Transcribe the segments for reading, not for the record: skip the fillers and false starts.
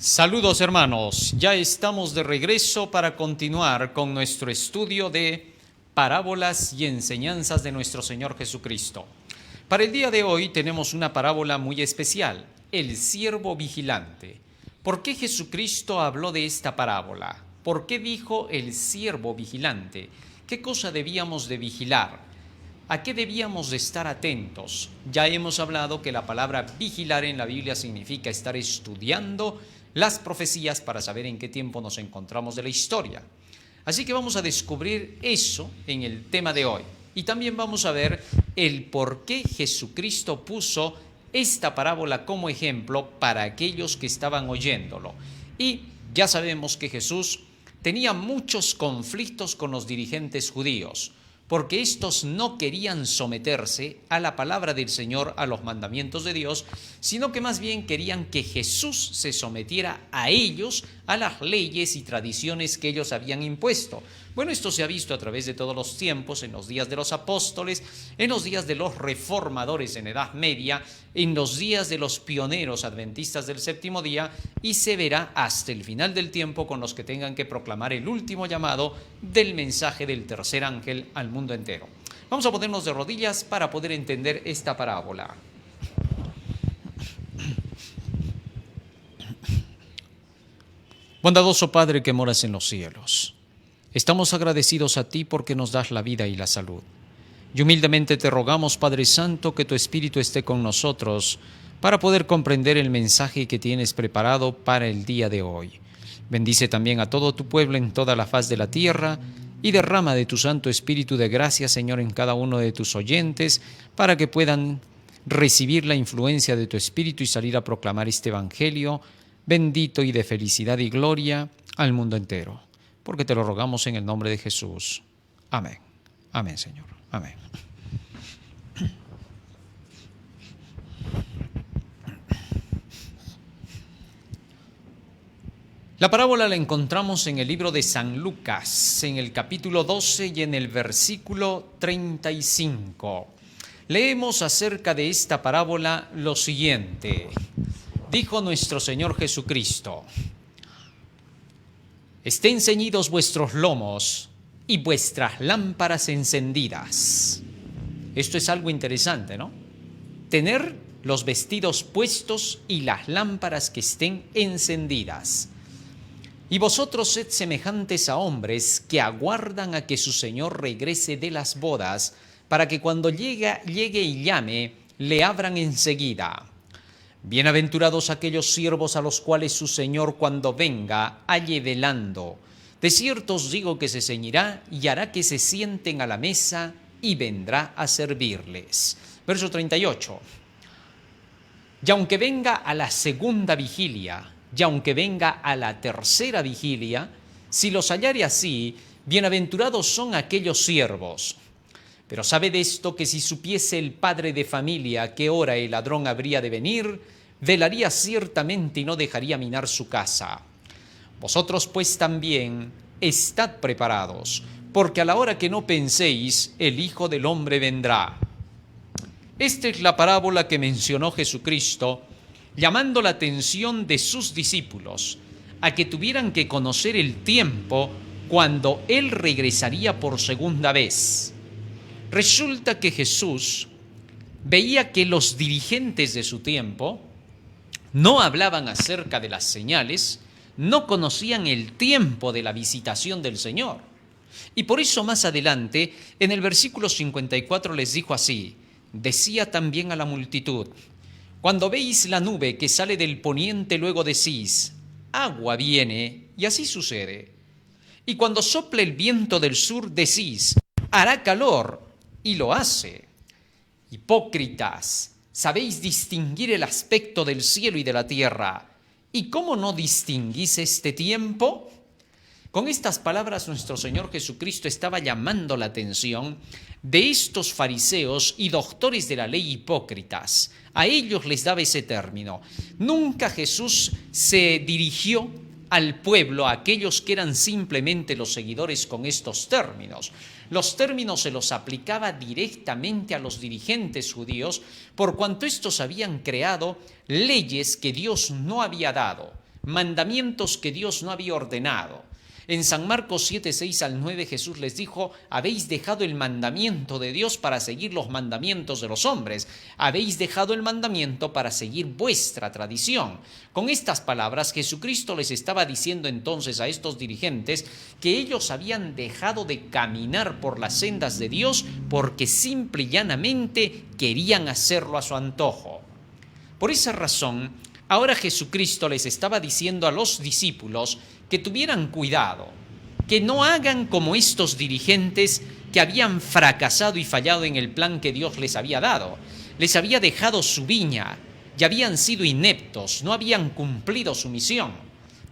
Saludos hermanos, ya estamos de regreso para continuar con nuestro estudio de parábolas y enseñanzas de nuestro Señor Jesucristo. Para el día de hoy tenemos una parábola muy especial, el siervo vigilante. ¿Por qué Jesucristo habló de esta parábola? ¿Por qué dijo el siervo vigilante? ¿Qué cosa debíamos de vigilar? ¿A qué debíamos de estar atentos? Ya hemos hablado que la palabra vigilar en la Biblia significa estar estudiando las profecías para saber en qué tiempo nos encontramos de la historia. Así que vamos a descubrir eso en el tema de hoy. Y también vamos a ver el por qué Jesucristo puso esta parábola como ejemplo para aquellos que estaban oyéndolo. Y ya sabemos que Jesús tenía muchos conflictos con los dirigentes judíos, porque estos no querían someterse a la palabra del Señor, a los mandamientos de Dios, sino que más bien querían que Jesús se sometiera a ellos, a las leyes y tradiciones que ellos habían impuesto. Bueno, esto se ha visto a través de todos los tiempos, en los días de los apóstoles, en los días de los reformadores en Edad Media, en los días de los pioneros adventistas del séptimo día, y se verá hasta el final del tiempo con los que tengan que proclamar el último llamado del mensaje del tercer ángel al mundo entero. Vamos a ponernos de rodillas para poder entender esta parábola. Bondadoso Padre que moras en los cielos, estamos agradecidos a ti porque nos das la vida y la salud. Y humildemente te rogamos, Padre Santo, que tu Espíritu esté con nosotros para poder comprender el mensaje que tienes preparado para el día de hoy. Bendice también a todo tu pueblo en toda la faz de la tierra y derrama de tu Santo Espíritu de gracia, Señor, en cada uno de tus oyentes para que puedan recibir la influencia de tu Espíritu y salir a proclamar este Evangelio bendito y de felicidad y gloria al mundo entero. Porque te lo rogamos en el nombre de Jesús. Amén. Amén, Señor. Amén. La parábola la encontramos en el libro de San Lucas, en el capítulo 12 y en el versículo 35. Leemos acerca de esta parábola lo siguiente. Dijo nuestro Señor Jesucristo: estén ceñidos vuestros lomos y vuestras lámparas encendidas. Esto es algo interesante, ¿no? Tener los vestidos puestos y las lámparas que estén encendidas. Y vosotros sed semejantes a hombres que aguardan a que su Señor regrese de las bodas, para que cuando llegue y llame, le abran enseguida. Bienaventurados aquellos siervos a los cuales su Señor cuando venga halle velando. De cierto os digo que se ceñirá y hará que se sienten a la mesa y vendrá a servirles. Verso 38. Y aunque venga a la segunda vigilia, y aunque venga a la tercera vigilia, si los hallare así, bienaventurados son aquellos siervos. Pero sabed esto, que si supiese el padre de familia a qué hora el ladrón habría de venir, velaría ciertamente y no dejaría minar su casa. Vosotros pues también estad preparados, porque a la hora que no penséis, el Hijo del Hombre vendrá. Esta es la parábola que mencionó Jesucristo, llamando la atención de sus discípulos a que tuvieran que conocer el tiempo cuando Él regresaría por segunda vez. Resulta que Jesús veía que los dirigentes de su tiempo no hablaban acerca de las señales, no conocían el tiempo de la visitación del Señor. Y por eso más adelante, en el versículo 54 les dijo así: decía también a la multitud: cuando veis la nube que sale del poniente, luego decís: agua viene, y así sucede. Y cuando sople el viento del sur, decís: hará calor, y lo hace. Hipócritas, sabéis distinguir el aspecto del cielo y de la tierra, ¿y cómo no distinguís este tiempo? Con estas palabras nuestro Señor Jesucristo estaba llamando la atención de estos fariseos y doctores de la ley hipócritas. A ellos les daba ese término. Nunca Jesús se dirigió al pueblo, a aquellos que eran simplemente los seguidores, con estos términos. Los términos se los aplicaba directamente a los dirigentes judíos, por cuanto estos habían creado leyes que Dios no había dado. mandamientos que Dios no había ordenado. En San Marcos 7, 6 al 9 Jesús les dijo: habéis dejado el mandamiento de Dios para seguir los mandamientos de los hombres, habéis dejado el mandamiento para seguir vuestra tradición. Con estas palabras Jesucristo les estaba diciendo entonces a estos dirigentes que ellos habían dejado de caminar por las sendas de Dios porque simple y llanamente querían hacerlo a su antojo. Por esa razón, ahora Jesucristo les estaba diciendo a los discípulos que tuvieran cuidado, que no hagan como estos dirigentes que habían fracasado y fallado en el plan que Dios les había dado. Les había dejado su viña y habían sido ineptos, no habían cumplido su misión.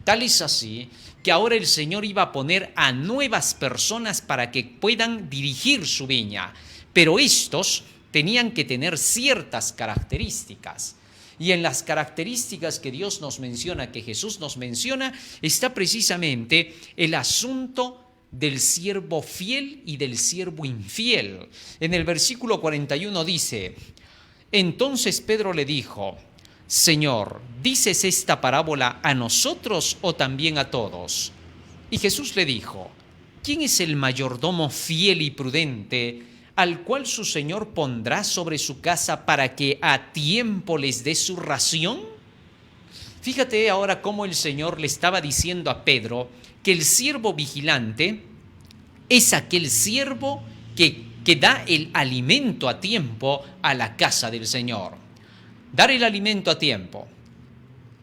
Tal es así que ahora el Señor iba a poner a nuevas personas para que puedan dirigir su viña, pero estos tenían que tener ciertas características. Y en las características que Dios nos menciona, que Jesús nos menciona, está precisamente el asunto del siervo fiel y del siervo infiel. En el versículo 41 dice: entonces Pedro le dijo: Señor, ¿dices esta parábola a nosotros o también a todos? Y Jesús le dijo: ¿quién es el mayordomo fiel y prudente, al cual su señor pondrá sobre su casa para que a tiempo les dé su ración? Fíjate ahora cómo el Señor le estaba diciendo a Pedro que el siervo vigilante es aquel siervo que da el alimento a tiempo a la casa del Señor. Dar el alimento a tiempo.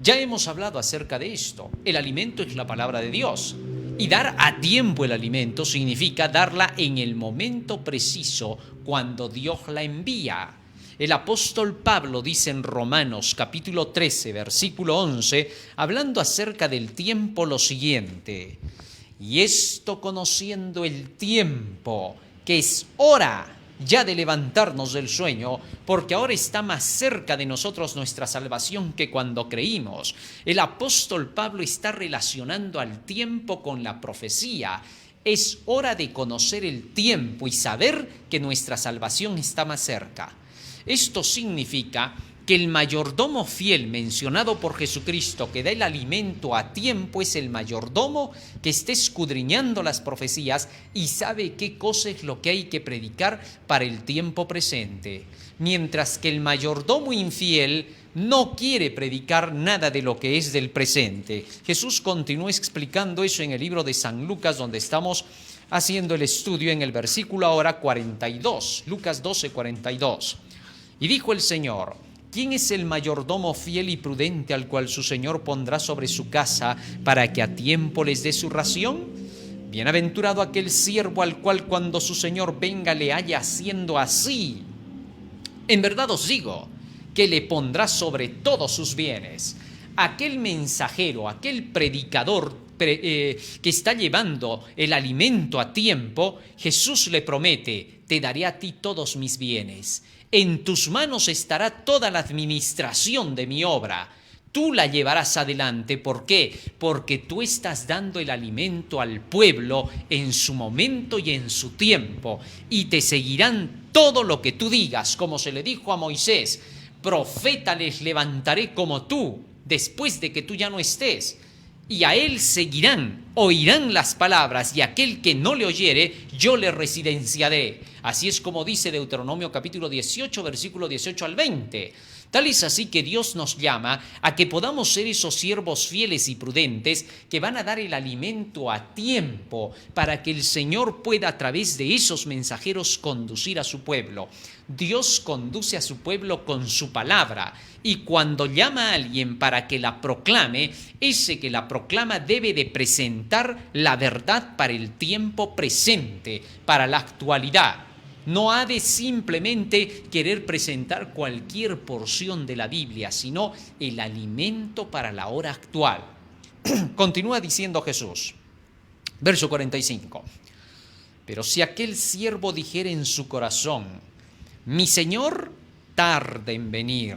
Ya hemos hablado acerca de esto. El alimento es la palabra de Dios. Y dar a tiempo el alimento significa darla en el momento preciso cuando Dios la envía. El apóstol Pablo dice en Romanos capítulo 13, versículo 11, hablando acerca del tiempo, lo siguiente: y esto conociendo el tiempo, que es hora ya de levantarnos del sueño, porque ahora está más cerca de nosotros nuestra salvación que cuando creímos. El apóstol Pablo está relacionando al tiempo con la profecía. Es hora de conocer el tiempo y saber que nuestra salvación está más cerca. Esto significa que el mayordomo fiel mencionado por Jesucristo, que da el alimento a tiempo, es el mayordomo que está escudriñando las profecías y sabe qué cosa es lo que hay que predicar para el tiempo presente. Mientras que el mayordomo infiel no quiere predicar nada de lo que es del presente. Jesús continúa explicando eso en el libro de San Lucas, donde estamos haciendo el estudio en el versículo ahora 42, Lucas 12, 42. Y dijo el Señor: ¿quién es el mayordomo fiel y prudente al cual su señor pondrá sobre su casa para que a tiempo les dé su ración? Bienaventurado aquel siervo al cual cuando su señor venga le haya haciendo así. En verdad os digo que le pondrá sobre todos sus bienes. Aquel mensajero, aquel predicador que está llevando el alimento a tiempo, Jesús le promete: te daré a ti todos mis bienes. En tus manos estará toda la administración de mi obra. Tú la llevarás adelante. ¿Por qué? Porque tú estás dando el alimento al pueblo en su momento y en su tiempo. Y te seguirán todo lo que tú digas, como se le dijo a Moisés: profeta les levantaré como tú, después de que tú ya no estés. Y a él seguirán, oirán las palabras, y aquel que no le oyere, yo le residenciaré. Así es como dice Deuteronomio capítulo 18, versículo 18 al 20. Tal es así que Dios nos llama a que podamos ser esos siervos fieles y prudentes que van a dar el alimento a tiempo para que el Señor pueda a través de esos mensajeros conducir a su pueblo. Dios conduce a su pueblo con su palabra, y cuando llama a alguien para que la proclame, ese que la proclama debe de presentar la verdad para el tiempo presente, para la actualidad. No ha de simplemente querer presentar cualquier porción de la Biblia, sino el alimento para la hora actual. Continúa diciendo Jesús, verso 45. Pero si aquel siervo dijere en su corazón: mi señor tarda en venir,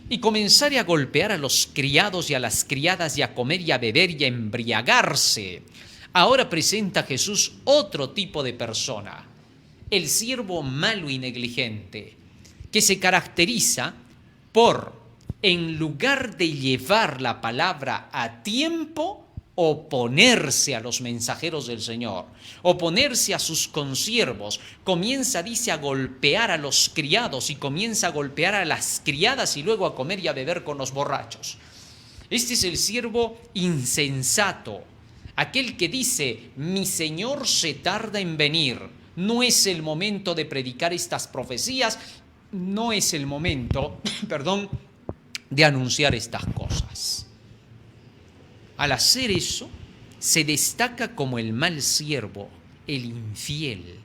y comenzare a golpear a los criados y a las criadas y a comer y a beber y a embriagarse. Ahora presenta Jesús otro tipo de persona, el siervo malo y negligente, que se caracteriza por en lugar de llevar la palabra a tiempo, oponerse a los mensajeros del Señor, oponerse a sus consiervos, comienza, dice, a golpear a los criados y comienza a golpear a las criadas y luego a comer y a beber con los borrachos. Este es el siervo insensato, aquel que dice, mi Señor se tarda en venir, no es el momento de predicar estas profecías, no es el momento, de anunciar estas cosas. Al hacer eso, se destaca como el mal siervo, el infiel.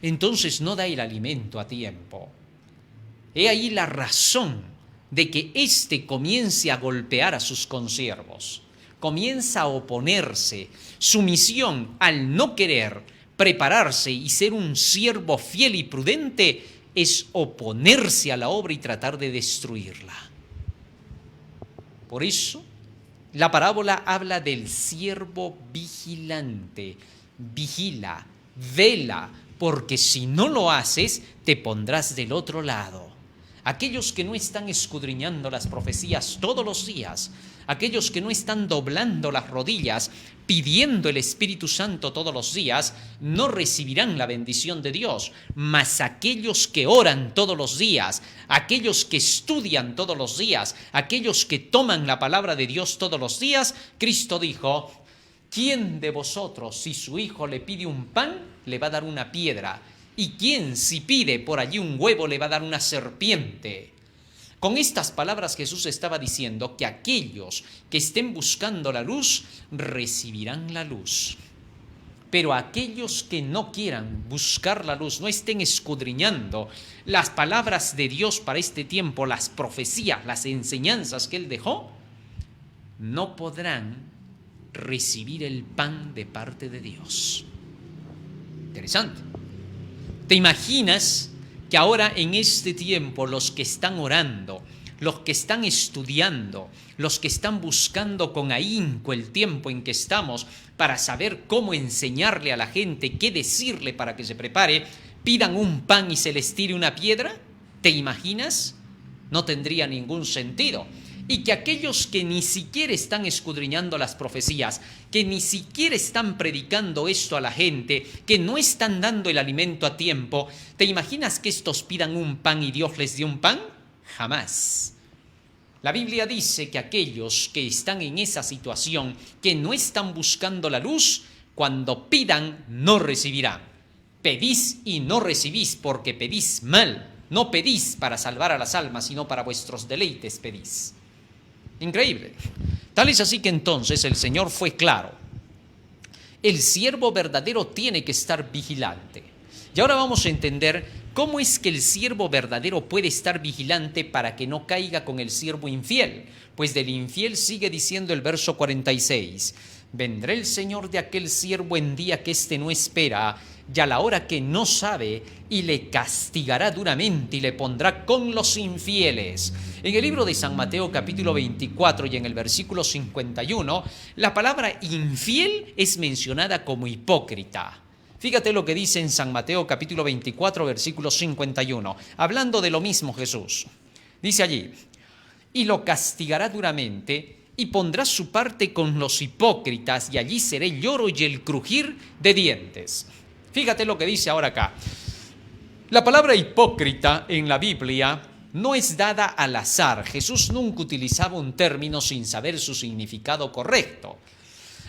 Entonces no da el alimento a tiempo. He ahí la razón de que éste comience a golpear a sus consiervos, comienza a oponerse. Su misión, al no querer prepararse y ser un siervo fiel y prudente, es oponerse a la obra y tratar de destruirla. Por eso, la parábola habla del siervo vigilante. Vigila, vela, porque si no lo haces, te pondrás del otro lado. Aquellos que no están escudriñando las profecías todos los días, aquellos que no están doblando las rodillas, pidiendo el Espíritu Santo todos los días, no recibirán la bendición de Dios. Mas aquellos que oran todos los días, aquellos que estudian todos los días, aquellos que toman la palabra de Dios todos los días, Cristo dijo, ¿quién de vosotros, si su hijo le pide un pan, le va a dar una piedra? ¿Y quién, si pide por allí un huevo, le va a dar una serpiente? Con estas palabras Jesús estaba diciendo que aquellos que estén buscando la luz recibirán la luz. Pero aquellos que no quieran buscar la luz, no estén escudriñando las palabras de Dios para este tiempo, las profecías, las enseñanzas que Él dejó, no podrán recibir el pan de parte de Dios. Interesante. ¿Te imaginas que ahora en este tiempo los que están orando, los que están estudiando, los que están buscando con ahínco el tiempo en que estamos para saber cómo enseñarle a la gente, qué decirle para que se prepare, pidan un pan y se les tire una piedra? ¿Te imaginas? No tendría ningún sentido. Y que aquellos que ni siquiera están escudriñando las profecías, que ni siquiera están predicando esto a la gente, que no están dando el alimento a tiempo, ¿te imaginas que estos pidan un pan y Dios les dé un pan? Jamás. La Biblia dice que aquellos que están en esa situación, que no están buscando la luz, cuando pidan no recibirán. Pedís y no recibís porque pedís mal. No pedís para salvar a las almas, sino para vuestros deleites pedís. Increíble. Tal es así que entonces el Señor fue claro. El siervo verdadero tiene que estar vigilante. Y ahora vamos a entender cómo es que el siervo verdadero puede estar vigilante para que no caiga con el siervo infiel. Pues del infiel sigue diciendo el verso 46. Vendrá el Señor de aquel siervo en día que éste no espera, y a la hora que no sabe, y le castigará duramente y le pondrá con los infieles. En el libro de San Mateo capítulo 24 y en el versículo 51, la palabra infiel es mencionada como hipócrita. Fíjate lo que dice en San Mateo capítulo 24 versículo 51, hablando de lo mismo Jesús. Dice allí, y lo castigará duramente y pondrá su parte con los hipócritas y allí será el lloro y el crujir de dientes. Fíjate lo que dice ahora acá. La palabra hipócrita en la Biblia no es dada al azar. Jesús nunca utilizaba un término sin saber su significado correcto.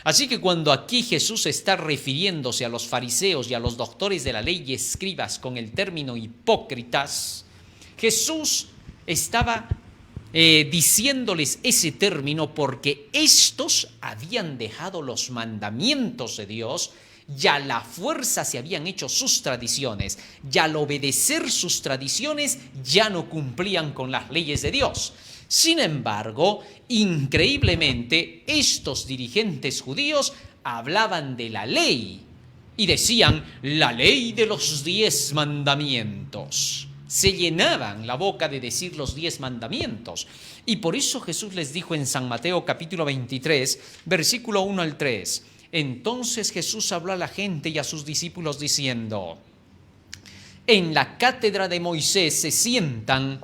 Así que cuando aquí Jesús está refiriéndose a los fariseos y a los doctores de la ley y escribas con el término hipócritas, Jesús estaba diciéndoles ese término porque estos habían dejado los mandamientos de Dios y a la fuerza se habían hecho sus tradiciones, y al obedecer sus tradiciones ya no cumplían con las leyes de Dios. Sin embargo, increíblemente, estos dirigentes judíos hablaban de la ley y decían la ley de los 10 mandamientos. Se llenaban la boca de decir los 10 mandamientos. Y por eso Jesús les dijo en San Mateo capítulo 23, versículo 1 al 3, entonces Jesús habló a la gente y a sus discípulos diciendo, en la cátedra de Moisés se sientan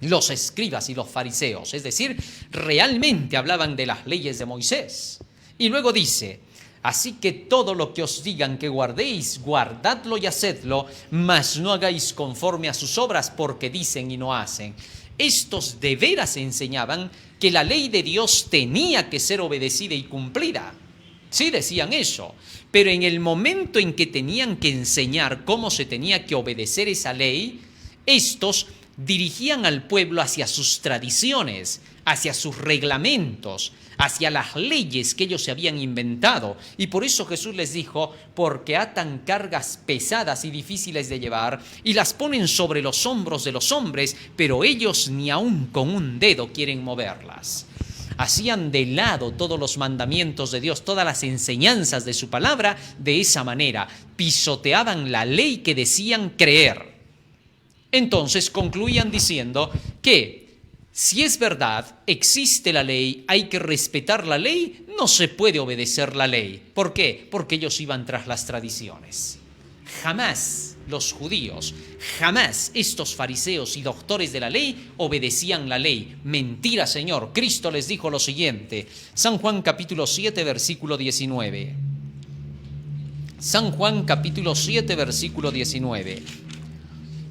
los escribas y los fariseos, es decir, realmente hablaban de las leyes de Moisés. Y luego dice, así que todo lo que os digan que guardéis, guardadlo y hacedlo, mas no hagáis conforme a sus obras, porque dicen y no hacen. Estos de veras enseñaban que la ley de Dios tenía que ser obedecida y cumplida. Sí, decían eso, pero en el momento en que tenían que enseñar cómo se tenía que obedecer esa ley, estos dirigían al pueblo hacia sus tradiciones, hacia sus reglamentos, hacia las leyes que ellos se habían inventado. Y por eso Jesús les dijo, porque atan cargas pesadas y difíciles de llevar y las ponen sobre los hombros de los hombres, pero ellos ni aun con un dedo quieren moverlas. Hacían de lado todos los mandamientos de Dios, todas las enseñanzas de su palabra de esa manera. Pisoteaban la ley que decían creer. Entonces concluían diciendo que si es verdad, existe la ley, hay que respetar la ley, no se puede obedecer la ley. ¿Por qué? Porque ellos iban tras las tradiciones. Jamás los judíos, jamás estos fariseos y doctores de la ley obedecían la ley. Mentira, Señor. Cristo les dijo lo siguiente. San Juan capítulo 7, versículo 19. San Juan capítulo 7, versículo 19.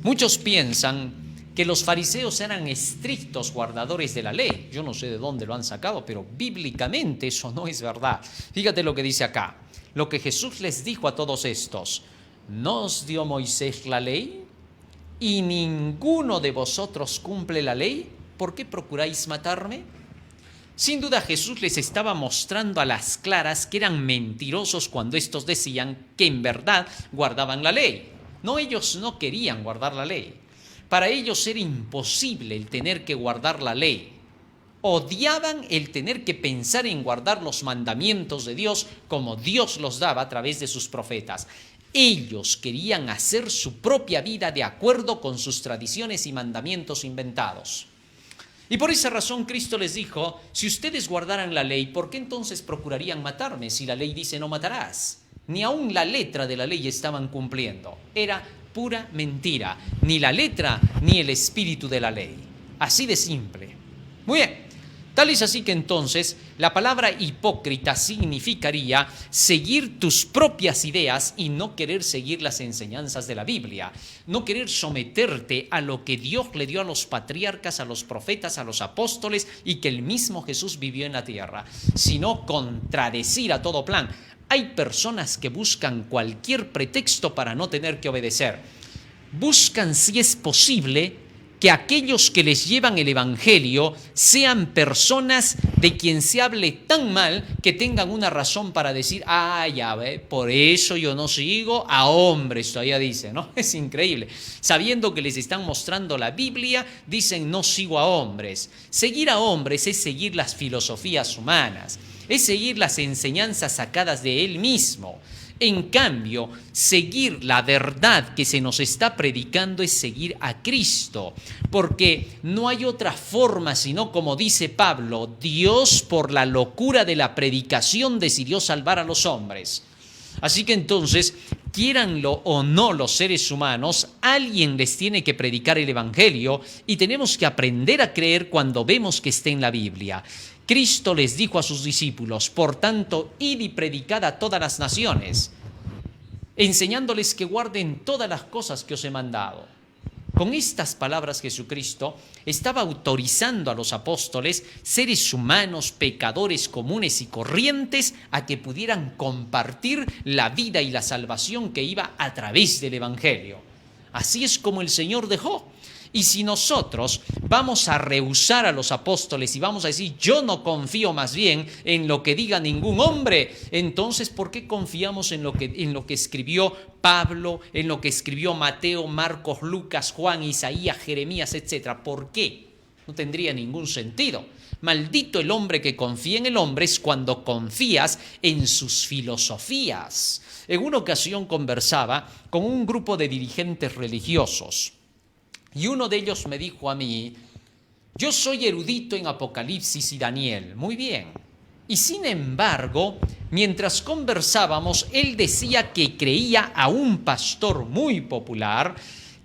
Muchos piensan que los fariseos eran estrictos guardadores de la ley. Yo no sé de dónde lo han sacado, pero bíblicamente eso no es verdad. Fíjate lo que dice acá. Lo que Jesús les dijo a todos estos. ¿No os dio Moisés la ley? ¿Y ninguno de vosotros cumple la ley? ¿Por qué procuráis matarme? Sin duda Jesús les estaba mostrando a las claras que eran mentirosos cuando estos decían que en verdad guardaban la ley. No, ellos no querían guardar la ley. Para ellos era imposible el tener que guardar la ley. Odiaban el tener que pensar en guardar los mandamientos de Dios como Dios los daba a través de sus profetas. Ellos querían hacer su propia vida de acuerdo con sus tradiciones y mandamientos inventados. Y por esa razón Cristo les dijo, si ustedes guardaran la ley, ¿por qué entonces procurarían matarme si la ley dice no matarás? Ni aún la letra de la ley estaban cumpliendo. Era pura mentira. Ni la letra ni el espíritu de la ley. Así de simple. Muy bien. Tal es así que entonces la palabra hipócrita significaría seguir tus propias ideas y no querer seguir las enseñanzas de la Biblia. No querer someterte a lo que Dios le dio a los patriarcas, a los profetas, a los apóstoles y que el mismo Jesús vivió en la tierra. Sino contradecir a todo plan. Hay personas que buscan cualquier pretexto para no tener que obedecer. Buscan, si es posible, que aquellos que les llevan el evangelio sean personas de quien se hable tan mal que tengan una razón para decir, ya ve, por eso yo no sigo a hombres, todavía dice, ¿no? Es increíble. Sabiendo que les están mostrando la Biblia, dicen no sigo a hombres. Seguir a hombres es seguir las filosofías humanas, es seguir las enseñanzas sacadas de él mismo. En cambio, seguir la verdad que se nos está predicando es seguir a Cristo, porque no hay otra forma sino, como dice Pablo, Dios por la locura de la predicación decidió salvar a los hombres. Así que entonces, quieranlo o no los seres humanos, alguien les tiene que predicar el evangelio y tenemos que aprender a creer cuando vemos que está en la Biblia. Cristo les dijo a sus discípulos, por tanto, id y predicad a todas las naciones, enseñándoles que guarden todas las cosas que os he mandado. Con estas palabras Jesucristo estaba autorizando a los apóstoles, seres humanos, pecadores comunes y corrientes, a que pudieran compartir la vida y la salvación que iba a través del Evangelio. Así es como el Señor dejó. Y si nosotros vamos a rehusar a los apóstoles y vamos a decir, yo no confío más bien en lo que diga ningún hombre, entonces ¿por qué confiamos en lo que escribió Pablo, en lo que escribió Mateo, Marcos, Lucas, Juan, Isaías, Jeremías, etcétera? ¿Por qué? No tendría ningún sentido. Maldito el hombre que confía en el hombre es cuando confías en sus filosofías. En una ocasión conversaba con un grupo de dirigentes religiosos. Y uno de ellos me dijo a mí, yo soy erudito en Apocalipsis y Daniel. Muy bien. Y sin embargo, mientras conversábamos, él decía que creía a un pastor muy popular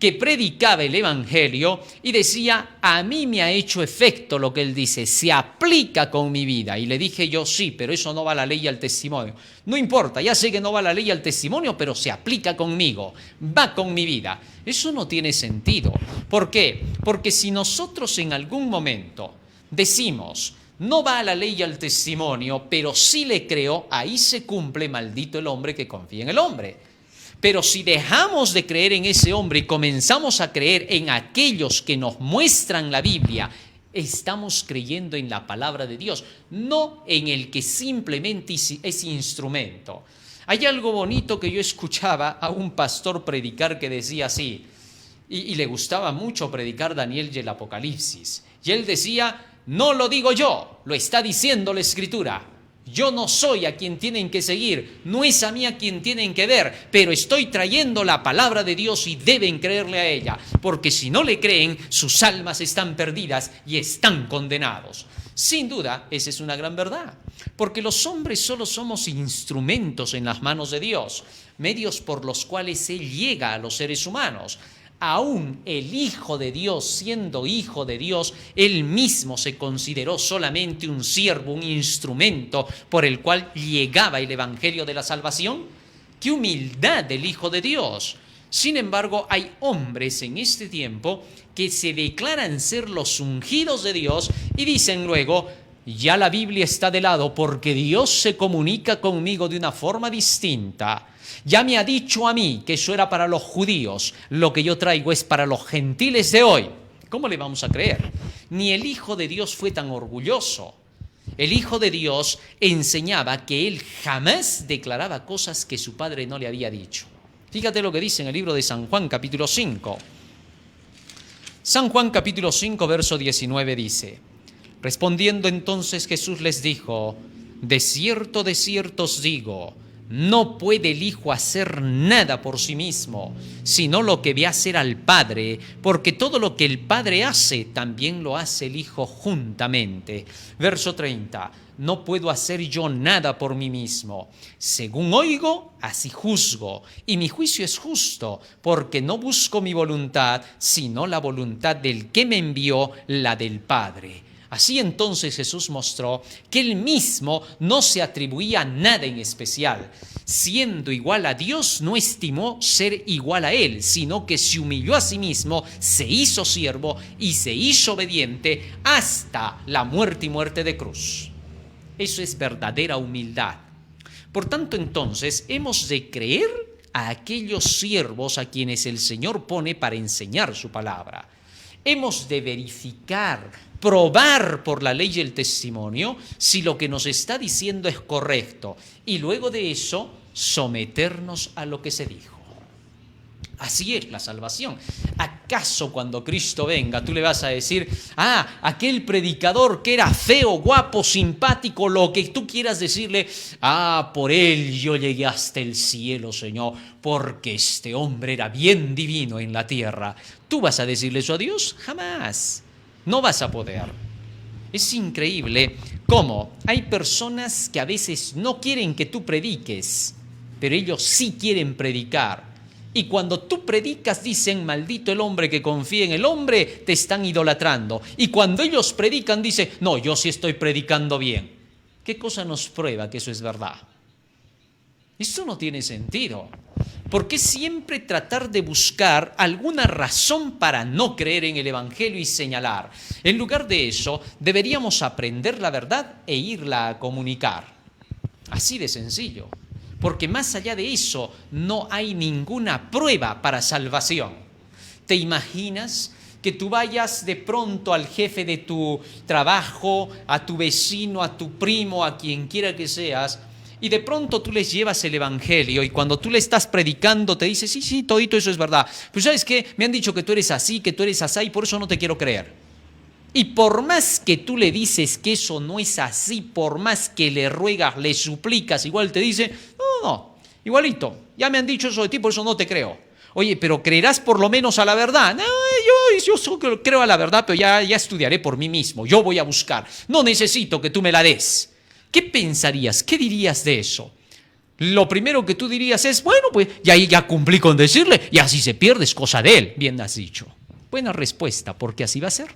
que predicaba el Evangelio y decía, a mí me ha hecho efecto lo que él dice, se aplica con mi vida. Y le dije yo, sí, pero eso no va a la ley y al testimonio. No importa, ya sé que no va a la ley y al testimonio, pero se aplica conmigo, va con mi vida. Eso no tiene sentido. ¿Por qué? Porque si nosotros en algún momento decimos, no va a la ley y al testimonio, pero sí le creo, ahí se cumple, maldito el hombre que confía en el hombre. Pero si dejamos de creer en ese hombre y comenzamos a creer en aquellos que nos muestran la Biblia, estamos creyendo en la palabra de Dios, no en el que simplemente es instrumento. Hay algo bonito que yo escuchaba a un pastor predicar que decía así, y le gustaba mucho predicar Daniel y el Apocalipsis. Y él decía, no lo digo yo, lo está diciendo la Escritura. Yo no soy a quien tienen que seguir, no es a mí a quien tienen que ver, pero estoy trayendo la palabra de Dios y deben creerle a ella, porque si no le creen, sus almas están perdidas y están condenados. Sin duda, esa es una gran verdad, porque los hombres solo somos instrumentos en las manos de Dios, medios por los cuales Él llega a los seres humanos. Aún el Hijo de Dios, siendo Hijo de Dios, Él mismo se consideró solamente un siervo, un instrumento por el cual llegaba el Evangelio de la salvación. ¡Qué humildad del Hijo de Dios! Sin embargo, hay hombres en este tiempo que se declaran ser los ungidos de Dios y dicen luego, ya la Biblia está de lado porque Dios se comunica conmigo de una forma distinta. Ya me ha dicho a mí que eso era para los judíos, lo que yo traigo es para los gentiles de hoy. ¿Cómo le vamos a creer? Ni el Hijo de Dios fue tan orgulloso. El Hijo de Dios enseñaba que Él jamás declaraba cosas que su Padre no le había dicho. Fíjate lo que dice en el libro de San Juan, capítulo 5. San Juan, capítulo 5, verso 19 dice, respondiendo entonces Jesús les dijo, de cierto os digo, no puede el Hijo hacer nada por sí mismo, sino lo que ve hacer al Padre, porque todo lo que el Padre hace, también lo hace el Hijo juntamente. Verso 30, no puedo hacer yo nada por mí mismo. Según oigo, así juzgo, y mi juicio es justo, porque no busco mi voluntad, sino la voluntad del que me envió, la del Padre. Así entonces Jesús mostró que Él mismo no se atribuía nada en especial. Siendo igual a Dios, no estimó ser igual a Él, sino que se humilló a sí mismo, se hizo siervo y se hizo obediente hasta la muerte y muerte de cruz. Eso es verdadera humildad. Por tanto, entonces, hemos de creer a aquellos siervos a quienes el Señor pone para enseñar su palabra. Hemos de verificar, probar por la ley y el testimonio si lo que nos está diciendo es correcto y luego de eso someternos a lo que se dijo. Así es la salvación. ¿Acaso cuando Cristo venga tú le vas a decir, aquel predicador que era feo, guapo, simpático, lo que tú quieras decirle, por él yo llegué hasta el cielo, Señor, porque este hombre era bien divino en la tierra? ¿Tú vas a decirle eso a Dios? Jamás. No vas a poder. Es increíble cómo hay personas que a veces no quieren que tú prediques, pero ellos sí quieren predicar. Y cuando tú predicas dicen, maldito el hombre que confía en el hombre, te están idolatrando. Y cuando ellos predican dicen, no, yo sí estoy predicando bien. ¿Qué cosa nos prueba que eso es verdad? Esto no tiene sentido. ¿Por qué siempre tratar de buscar alguna razón para no creer en el Evangelio y señalar? En lugar de eso, deberíamos aprender la verdad e irla a comunicar. Así de sencillo. Porque más allá de eso, no hay ninguna prueba para salvación. ¿Te imaginas que tú vayas de pronto al jefe de tu trabajo, a tu vecino, a tu primo, a quien quiera que seas, y de pronto tú les llevas el Evangelio y cuando tú le estás predicando te dice, sí, todito eso es verdad. Pues ¿sabes qué? Me han dicho que tú eres así, que tú eres así y por eso no te quiero creer. Y por más que tú le dices que eso no es así, por más que le ruegas, le suplicas, igual te dice, no, igualito, ya me han dicho eso de ti, por eso no te creo. Oye, pero ¿creerás por lo menos a la verdad? No, yo solo creo a la verdad, pero ya estudiaré por mí mismo, yo voy a buscar, no necesito que tú me la des. ¿Qué pensarías? ¿Qué dirías de eso? Lo primero que tú dirías es, bueno, pues ya cumplí con decirle, y así se pierde, es cosa de él. Bien has dicho. Buena respuesta, porque así va a ser.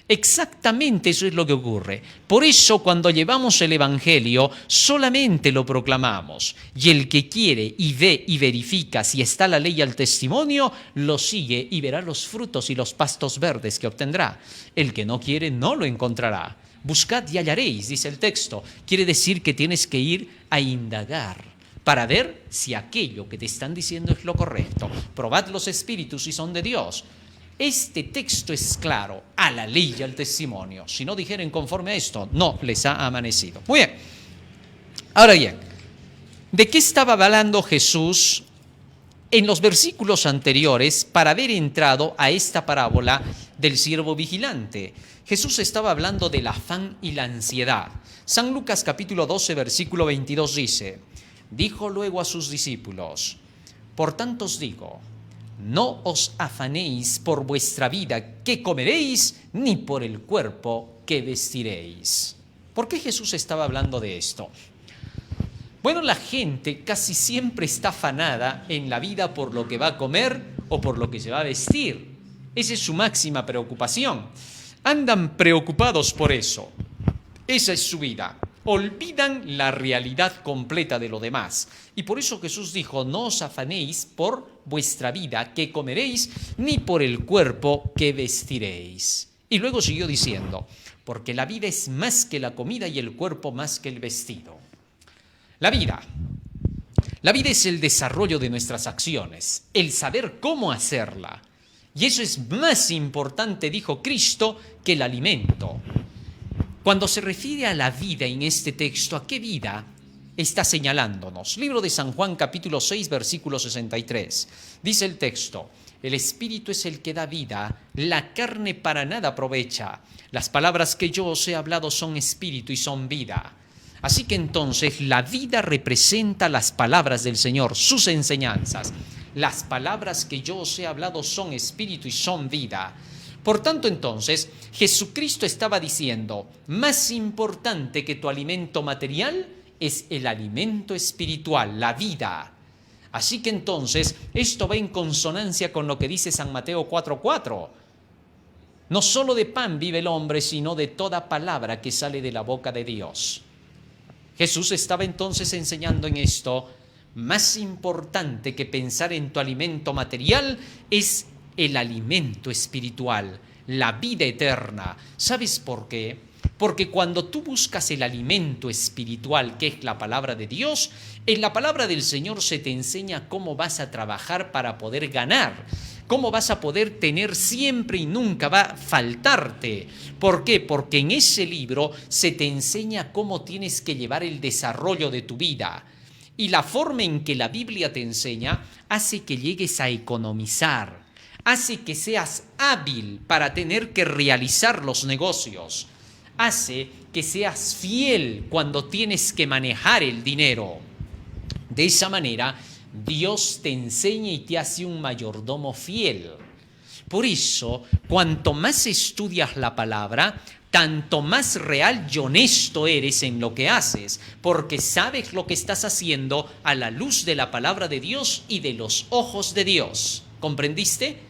Exactamente eso es lo que ocurre. Por eso cuando llevamos el Evangelio solamente lo proclamamos. Y el que quiere y ve y verifica si está la ley y el testimonio, lo sigue y verá los frutos y los pastos verdes que obtendrá. El que no quiere no lo encontrará. Buscad y hallaréis, dice el texto. Quiere decir que tienes que ir a indagar para ver si aquello que te están diciendo es lo correcto. Probad los espíritus si son de Dios. Este texto es claro, a la ley y al testimonio. Si no dijeren conforme a esto, no les ha amanecido. Muy bien. Ahora bien, ¿de qué estaba hablando Jesús en los versículos anteriores para haber entrado a esta parábola del siervo vigilante? Jesús estaba hablando del afán y la ansiedad. San Lucas capítulo 12, versículo 22 dice, dijo luego a sus discípulos, por tanto os digo, no os afanéis por vuestra vida, qué comeréis, ni por el cuerpo, qué vestiréis. ¿Por qué Jesús estaba hablando de esto? Bueno, la gente casi siempre está afanada en la vida por lo que va a comer o por lo que se va a vestir. Esa es su máxima preocupación. Andan preocupados por eso. Esa es su vida. Olvidan la realidad completa de lo demás. Y por eso Jesús dijo, no os afanéis por vuestra vida, que comeréis, ni por el cuerpo, que vestiréis. Y luego siguió diciendo, porque la vida es más que la comida y el cuerpo más que el vestido. La vida es el desarrollo de nuestras acciones, el saber cómo hacerla. Y eso es más importante, dijo Cristo, que el alimento. Cuando se refiere a la vida en este texto, ¿a qué vida está señalándonos? Libro de San Juan, capítulo 6, versículo 63. Dice el texto, el Espíritu es el que da vida, la carne para nada aprovecha. Las palabras que yo os he hablado son espíritu y son vida. Así que entonces la vida representa las palabras del Señor, sus enseñanzas. Las palabras que yo os he hablado son espíritu y son vida. Por tanto, entonces, Jesucristo estaba diciendo, más importante que tu alimento material es el alimento espiritual, la vida. Así que entonces, esto va en consonancia con lo que dice San Mateo 4:4. No solo de pan vive el hombre, sino de toda palabra que sale de la boca de Dios. Jesús estaba entonces enseñando en esto, más importante que pensar en tu alimento material es el alimento espiritual, la vida eterna. ¿Sabes por qué? Porque cuando tú buscas el alimento espiritual, que es la palabra de Dios, en la palabra del Señor se te enseña cómo vas a trabajar para poder ganar, cómo vas a poder tener siempre y nunca va a faltarte. ¿Por qué? Porque en ese libro se te enseña cómo tienes que llevar el desarrollo de tu vida. Y la forma en que la Biblia te enseña hace que llegues a economizar, hace que seas hábil para tener que realizar los negocios, hace que seas fiel cuando tienes que manejar el dinero. De esa manera, Dios te enseña y te hace un mayordomo fiel. Por eso, cuanto más estudias la palabra, tanto más real y honesto eres en lo que haces, porque sabes lo que estás haciendo a la luz de la palabra de Dios y de los ojos de Dios. ¿Comprendiste?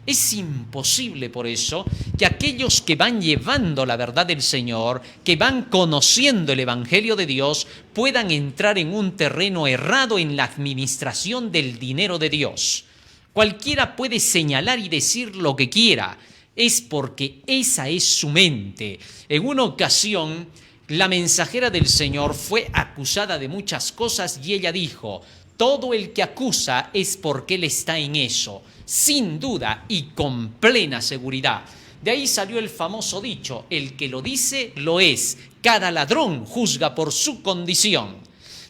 Es imposible por eso que aquellos que van llevando la verdad del Señor, que van conociendo el Evangelio de Dios, puedan entrar en un terreno errado en la administración del dinero de Dios. Cualquiera puede señalar y decir lo que quiera, es porque esa es su mente. En una ocasión, la mensajera del Señor fue acusada de muchas cosas y ella dijo, todo el que acusa es porque él está en eso, sin duda y con plena seguridad. De ahí salió el famoso dicho, el que lo dice, lo es. Cada ladrón juzga por su condición.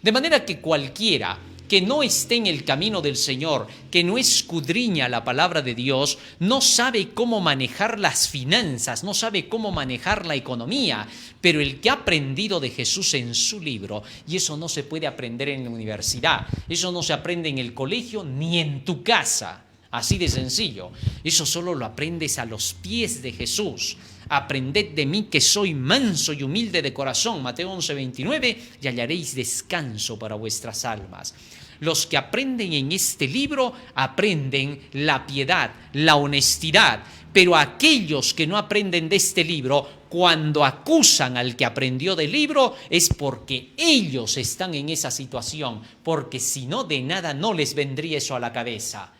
De manera que cualquiera que no esté en el camino del Señor, que no escudriña la palabra de Dios, no sabe cómo manejar las finanzas, no sabe cómo manejar la economía, pero el que ha aprendido de Jesús en su libro, y eso no se puede aprender en la universidad, eso no se aprende en el colegio ni en tu casa, así de sencillo, eso solo lo aprendes a los pies de Jesús, aprended de mí que soy manso y humilde de corazón, Mateo 11:29, y hallaréis descanso para vuestras almas. Los que aprenden en este libro aprenden la piedad, la honestidad, pero aquellos que no aprenden de este libro, cuando acusan al que aprendió del libro, es porque ellos están en esa situación, porque si no, de nada no les vendría eso a la cabeza.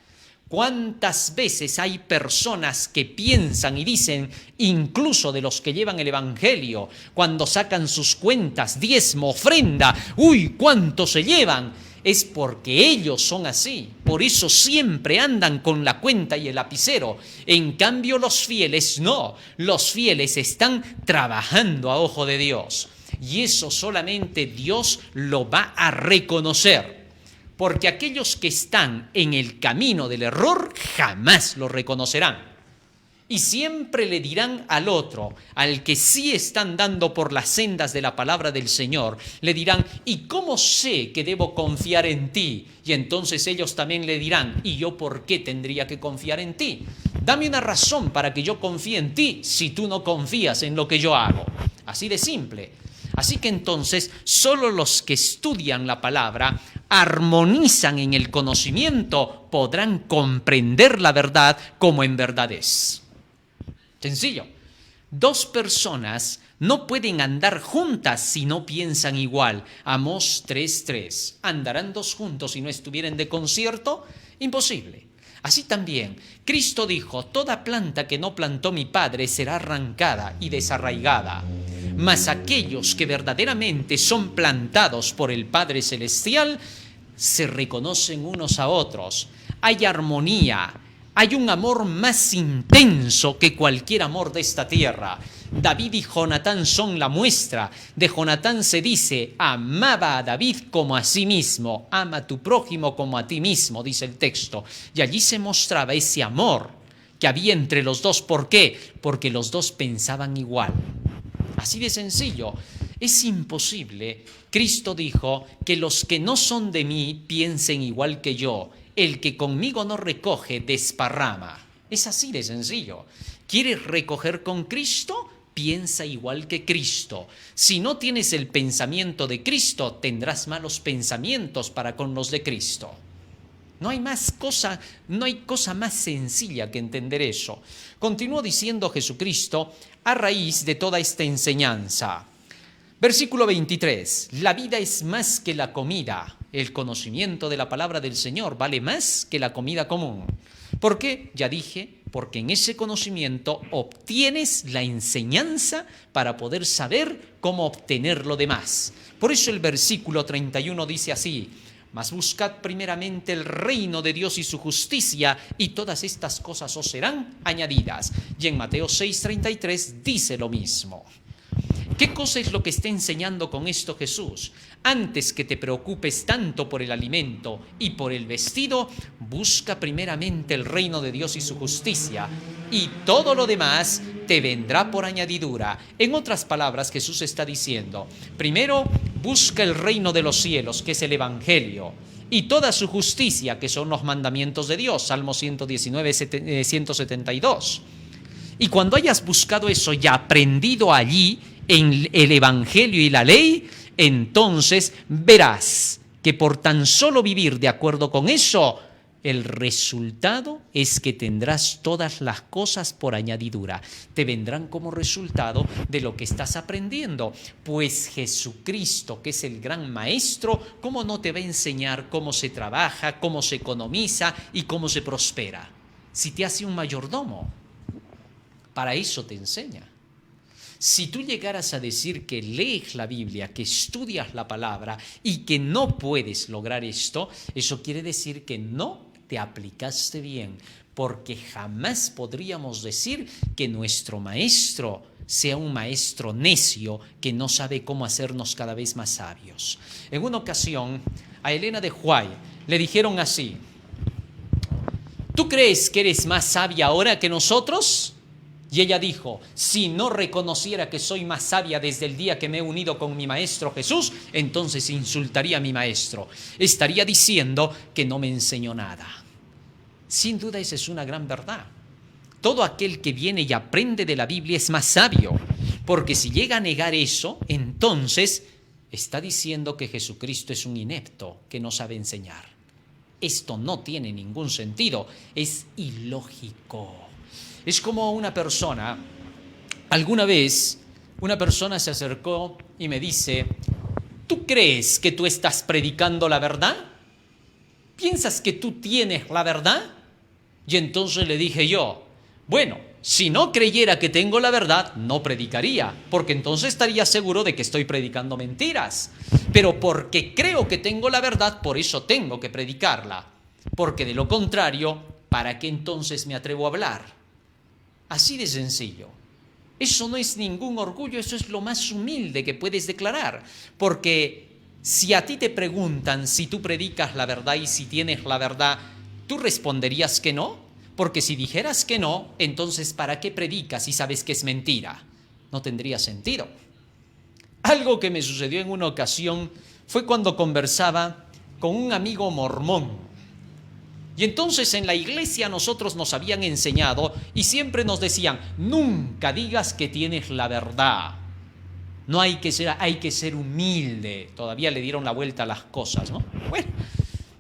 ¿Cuántas veces hay personas que piensan y dicen, incluso de los que llevan el evangelio, cuando sacan sus cuentas, diezmo, ofrenda, uy, cuánto se llevan? Es porque ellos son así, por eso siempre andan con la cuenta y el lapicero. En cambio los fieles no, los fieles están trabajando a ojo de Dios y eso solamente Dios lo va a reconocer. Porque aquellos que están en el camino del error jamás lo reconocerán. Y siempre le dirán al otro, al que sí están dando por las sendas de la palabra del Señor, le dirán, ¿y cómo sé que debo confiar en ti? Y entonces ellos también le dirán, ¿y yo por qué tendría que confiar en ti? Dame una razón para que yo confíe en ti si tú no confías en lo que yo hago. Así de simple. Así que entonces solo los que estudian la palabra, armonizan en el conocimiento, podrán comprender la verdad como en verdad es. Sencillo. Dos personas no pueden andar juntas si no piensan igual. Amós 3:3. ¿Andarán dos juntos si no estuvieran de concierto? Imposible. Así también, Cristo dijo, toda planta que no plantó mi Padre será arrancada y desarraigada. Mas aquellos que verdaderamente son plantados por el Padre Celestial se reconocen unos a otros. Hay armonía, hay un amor más intenso que cualquier amor de esta tierra. David y Jonatán son la muestra. De Jonatán se dice, amaba a David como a sí mismo. Ama a tu prójimo como a ti mismo, dice el texto. Y allí se mostraba ese amor que había entre los dos. ¿Por qué? Porque los dos pensaban igual. Así de sencillo. Es imposible. Cristo dijo que los que no son de mí piensen igual que yo. El que conmigo no recoge, desparrama. Es así de sencillo. ¿Quieres recoger con Cristo? Piensa igual que Cristo. Si no tienes el pensamiento de Cristo, tendrás malos pensamientos para con los de Cristo. No hay cosa más sencilla que entender eso. Continuó diciendo Jesucristo a raíz de toda esta enseñanza. Versículo 23. La vida es más que la comida. El conocimiento de la palabra del Señor vale más que la comida común. ¿Por qué? Ya dije, porque en ese conocimiento obtienes la enseñanza para poder saber cómo obtener lo demás. Por eso el versículo 31 dice así, mas buscad primeramente el reino de Dios y su justicia, y todas estas cosas os serán añadidas. Y en Mateo 6:33 dice lo mismo. ¿Qué cosa es lo que está enseñando con esto Jesús? Antes que te preocupes tanto por el alimento y por el vestido, busca primeramente el reino de Dios y su justicia, y todo lo demás te vendrá por añadidura. En otras palabras, Jesús está diciendo, primero busca el reino de los cielos, que es el Evangelio, y toda su justicia, que son los mandamientos de Dios, Salmo 119, 172. Y cuando hayas buscado eso y aprendido allí, en el Evangelio y la ley, entonces verás que por tan solo vivir de acuerdo con eso, el resultado es que tendrás todas las cosas por añadidura. Te vendrán como resultado de lo que estás aprendiendo. Pues Jesucristo, que es el gran maestro, ¿cómo no te va a enseñar cómo se trabaja, cómo se economiza y cómo se prospera? Si te hace un mayordomo, para eso te enseña. Si tú llegaras a decir que lees la Biblia, que estudias la palabra y que no puedes lograr esto, eso quiere decir que no te aplicaste bien, porque jamás podríamos decir que nuestro maestro sea un maestro necio que no sabe cómo hacernos cada vez más sabios. En una ocasión, a Elena de Huay le dijeron así, ¿tú crees que eres más sabia ahora que nosotros? Y ella dijo, si no reconociera que soy más sabia desde el día que me he unido con mi maestro Jesús, entonces insultaría a mi maestro. Estaría diciendo que no me enseñó nada. Sin duda esa es una gran verdad. Todo aquel que viene y aprende de la Biblia es más sabio, porque si llega a negar eso, entonces está diciendo que Jesucristo es un inepto que no sabe enseñar. Esto no tiene ningún sentido, es ilógico. Es como una persona, alguna vez una persona se acercó y me dice: ¿tú crees que tú estás predicando la verdad? ¿Piensas que tú tienes la verdad? Y entonces le dije yo: bueno, si no creyera que tengo la verdad, no predicaría, porque entonces estaría seguro de que estoy predicando mentiras. Pero porque creo que tengo la verdad, por eso tengo que predicarla. Porque de lo contrario, ¿para qué entonces me atrevo a hablar? Así de sencillo. Eso no es ningún orgullo, eso es lo más humilde que puedes declarar. Porque si a ti te preguntan si tú predicas la verdad y si tienes la verdad, ¿tú responderías que no? Porque si dijeras que no, entonces ¿para qué predicas si sabes que es mentira? No tendría sentido. Algo que me sucedió en una ocasión fue cuando conversaba con un amigo mormón. Y entonces en la iglesia nosotros nos habían enseñado y siempre nos decían: nunca digas que tienes la verdad. No hay que ser humilde. Todavía le dieron la vuelta a las cosas, ¿no? Bueno,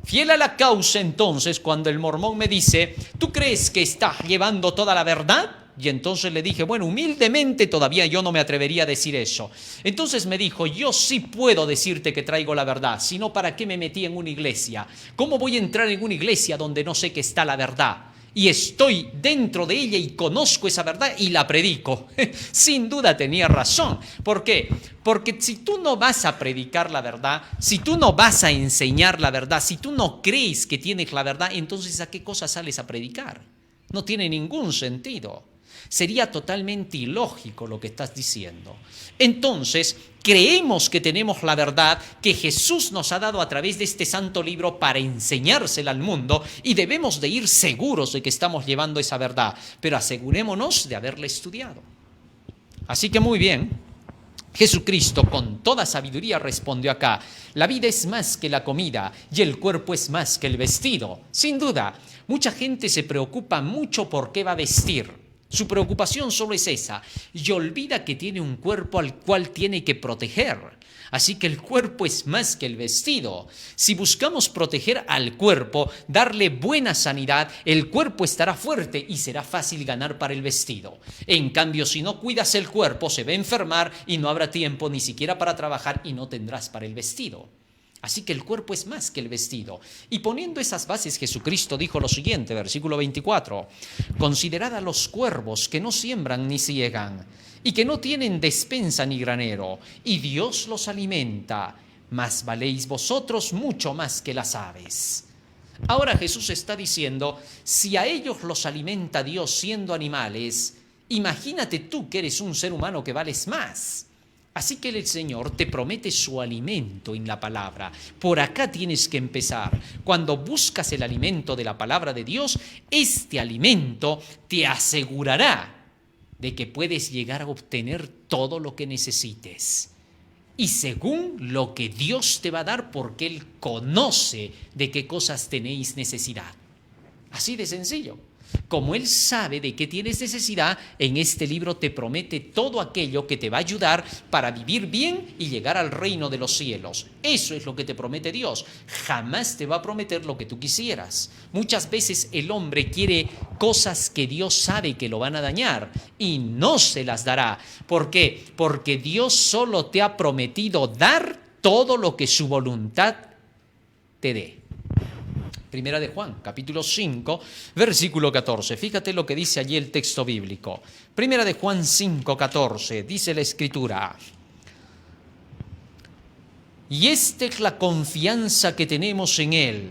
fiel a la causa entonces, cuando el mormón me dice: ¿tú crees que estás llevando toda la verdad? Y entonces le dije: bueno, humildemente todavía yo no me atrevería a decir eso. Entonces me dijo: yo sí puedo decirte que traigo la verdad, sino ¿para qué me metí en una iglesia? ¿Cómo voy a entrar en una iglesia donde no sé que está la verdad? Y estoy dentro de ella y conozco esa verdad y la predico. Sin duda tenía razón. ¿Por qué? Porque si tú no vas a predicar la verdad, si tú no vas a enseñar la verdad, si tú no crees que tienes la verdad, entonces ¿a qué cosa sales a predicar? No tiene ningún sentido. Sería totalmente ilógico lo que estás diciendo. Entonces, creemos que tenemos la verdad que Jesús nos ha dado a través de este santo libro para enseñársela al mundo y debemos de ir seguros de que estamos llevando esa verdad, pero asegurémonos de haberla estudiado. Así que muy bien, Jesucristo con toda sabiduría respondió acá: la vida es más que la comida y el cuerpo es más que el vestido. Sin duda, mucha gente se preocupa mucho por qué va a vestir. Su preocupación solo es esa y olvida que tiene un cuerpo al cual tiene que proteger. Así que el cuerpo es más que el vestido. Si buscamos proteger al cuerpo, darle buena sanidad, el cuerpo estará fuerte y será fácil ganar para el vestido. En cambio, si no cuidas el cuerpo, se va a enfermar y no habrá tiempo ni siquiera para trabajar y no tendrás para el vestido. Así que el cuerpo es más que el vestido. Y poniendo esas bases, Jesucristo dijo lo siguiente, versículo 24: considerad a los cuervos que no siembran ni ciegan, y que no tienen despensa ni granero, y Dios los alimenta, mas valéis vosotros mucho más que las aves. Ahora Jesús está diciendo: si a ellos los alimenta Dios siendo animales, imagínate tú que eres un ser humano que vales más. Así que el Señor te promete su alimento en la palabra. Por acá tienes que empezar. Cuando buscas el alimento de la palabra de Dios, este alimento te asegurará de que puedes llegar a obtener todo lo que necesites. Y según lo que Dios te va a dar, porque Él conoce de qué cosas tenéis necesidad. Así de sencillo. Como Él sabe de qué tienes necesidad, en este libro te promete todo aquello que te va a ayudar para vivir bien y llegar al reino de los cielos. Eso es lo que te promete Dios. Jamás te va a prometer lo que tú quisieras. Muchas veces el hombre quiere cosas que Dios sabe que lo van a dañar y no se las dará. ¿Por qué? Porque Dios solo te ha prometido dar todo lo que su voluntad te dé. Primera de Juan, capítulo 5, versículo 14. Fíjate lo que dice allí el texto bíblico. Primera de Juan 5, 14, dice la Escritura: y esta es la confianza que tenemos en Él,